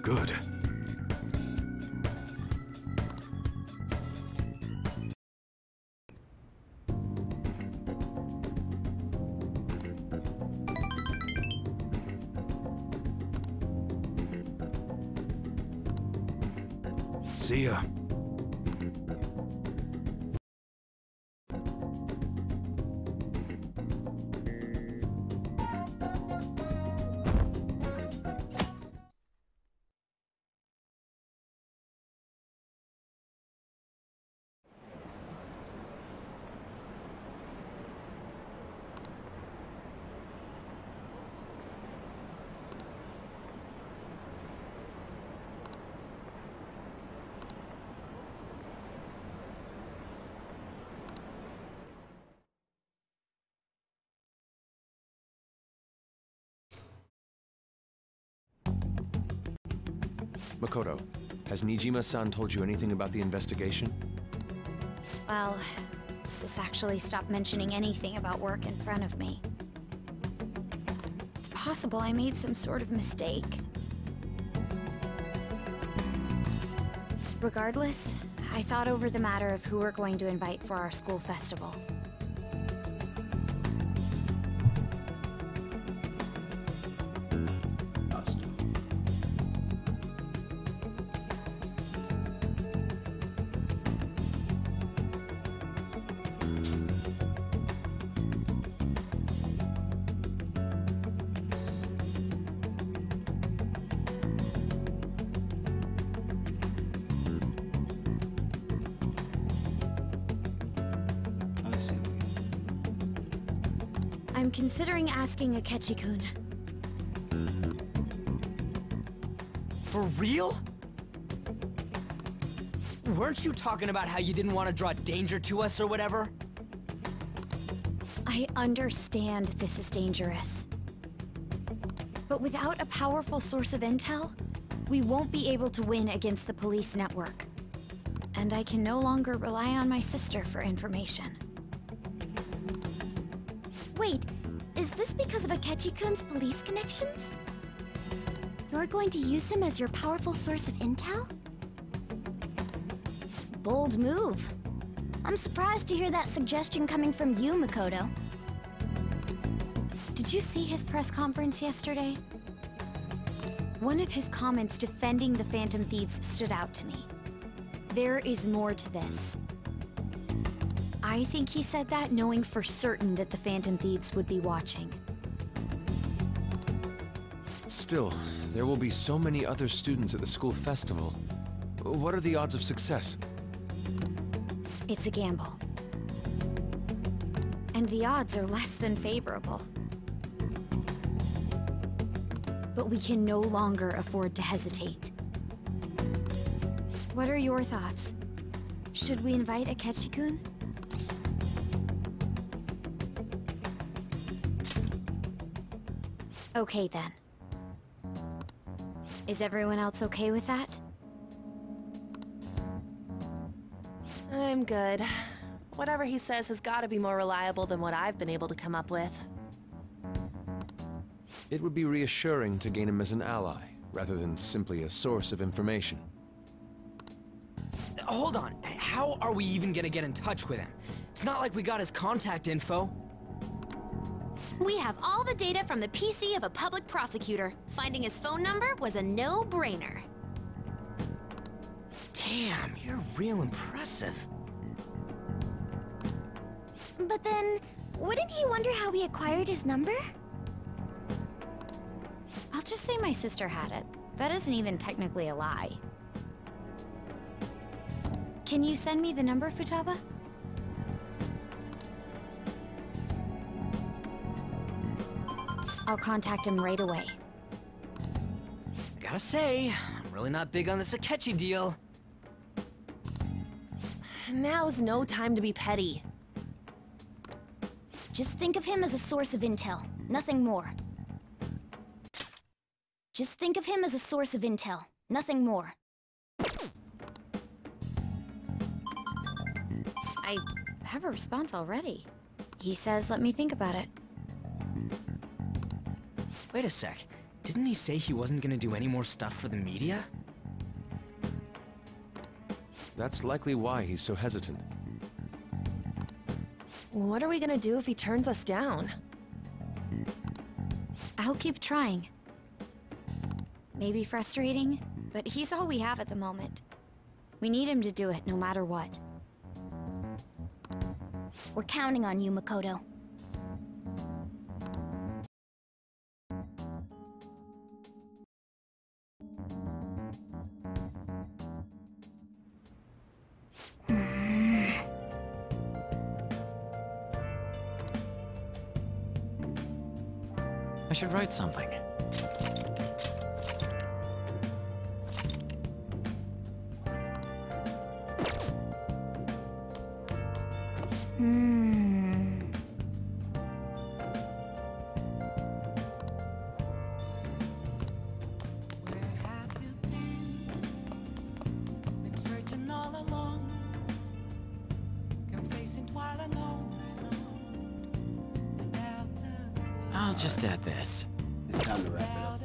Good. See ya. Makoto, has Nijima-san told you anything about the investigation? Well, Sis actually stopped mentioning anything about work in front of me. It's possible I made some sort of mistake. Regardless, I thought over the matter of who we're going to invite for our school festival. I'm considering asking Akechi-kun. For real? Weren't you talking about how you didn't want to draw danger to us or whatever? I understand this is dangerous. But without a powerful source of intel, we won't be able to win against the police network. And I can no longer rely on my sister for information. Wait, is this because of Akechi-kun's police connections? You're going to use him as your powerful source of intel? Bold move. I'm surprised to hear that suggestion coming from you, Makoto. Did you see his press conference yesterday? One of his comments defending the Phantom Thieves stood out to me. There is more to this. I think he said that knowing for certain that the Phantom Thieves would be watching. Still, there will be so many other students at the school festival. What are the odds of success? It's a gamble. And the odds are less than favorable. But we can no longer afford to hesitate. What are your thoughts? Should we invite Akechi-kun? Okay then. Is everyone else okay with that? I'm good. Whatever he says has got to be more reliable than what I've been able to come up with. It would be reassuring to gain him as an ally, rather than simply a source of information. Hold on, how are we even gonna get in touch with him? It's not like we got his contact info. We have all the data from the PC of a public prosecutor. Finding his phone number was a no-brainer. Damn, you're real impressive. But then, wouldn't he wonder how we acquired his number? I'll just say my sister had it. That isn't even technically a lie. Can you send me the number, Futaba? I'll contact him right away. I gotta say, I'm really not big on this Akechi deal. Now's no time to be petty. Just think of him as a source of intel, nothing more. Just think of him as a source of intel, nothing more. I have a response already. He says, let me think about it. Wait a sec. Didn't he say he wasn't gonna do any more stuff for the media? That's likely why he's so hesitant. What are we gonna do if he turns us down? I'll keep trying. Maybe frustrating, but he's all we have at the moment. We need him to do it no matter what. We're counting on you, Makoto. I should write something. Been searching all along, confessing while alone without the I'll just add this. It's time to wrap it up.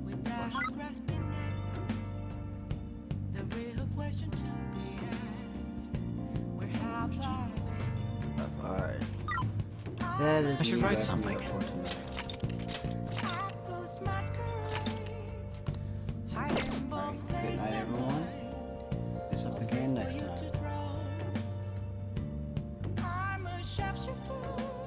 without grasping it. The real question to be asked, where have I been? Alright. That is I should me write wrapping something. up for tonight.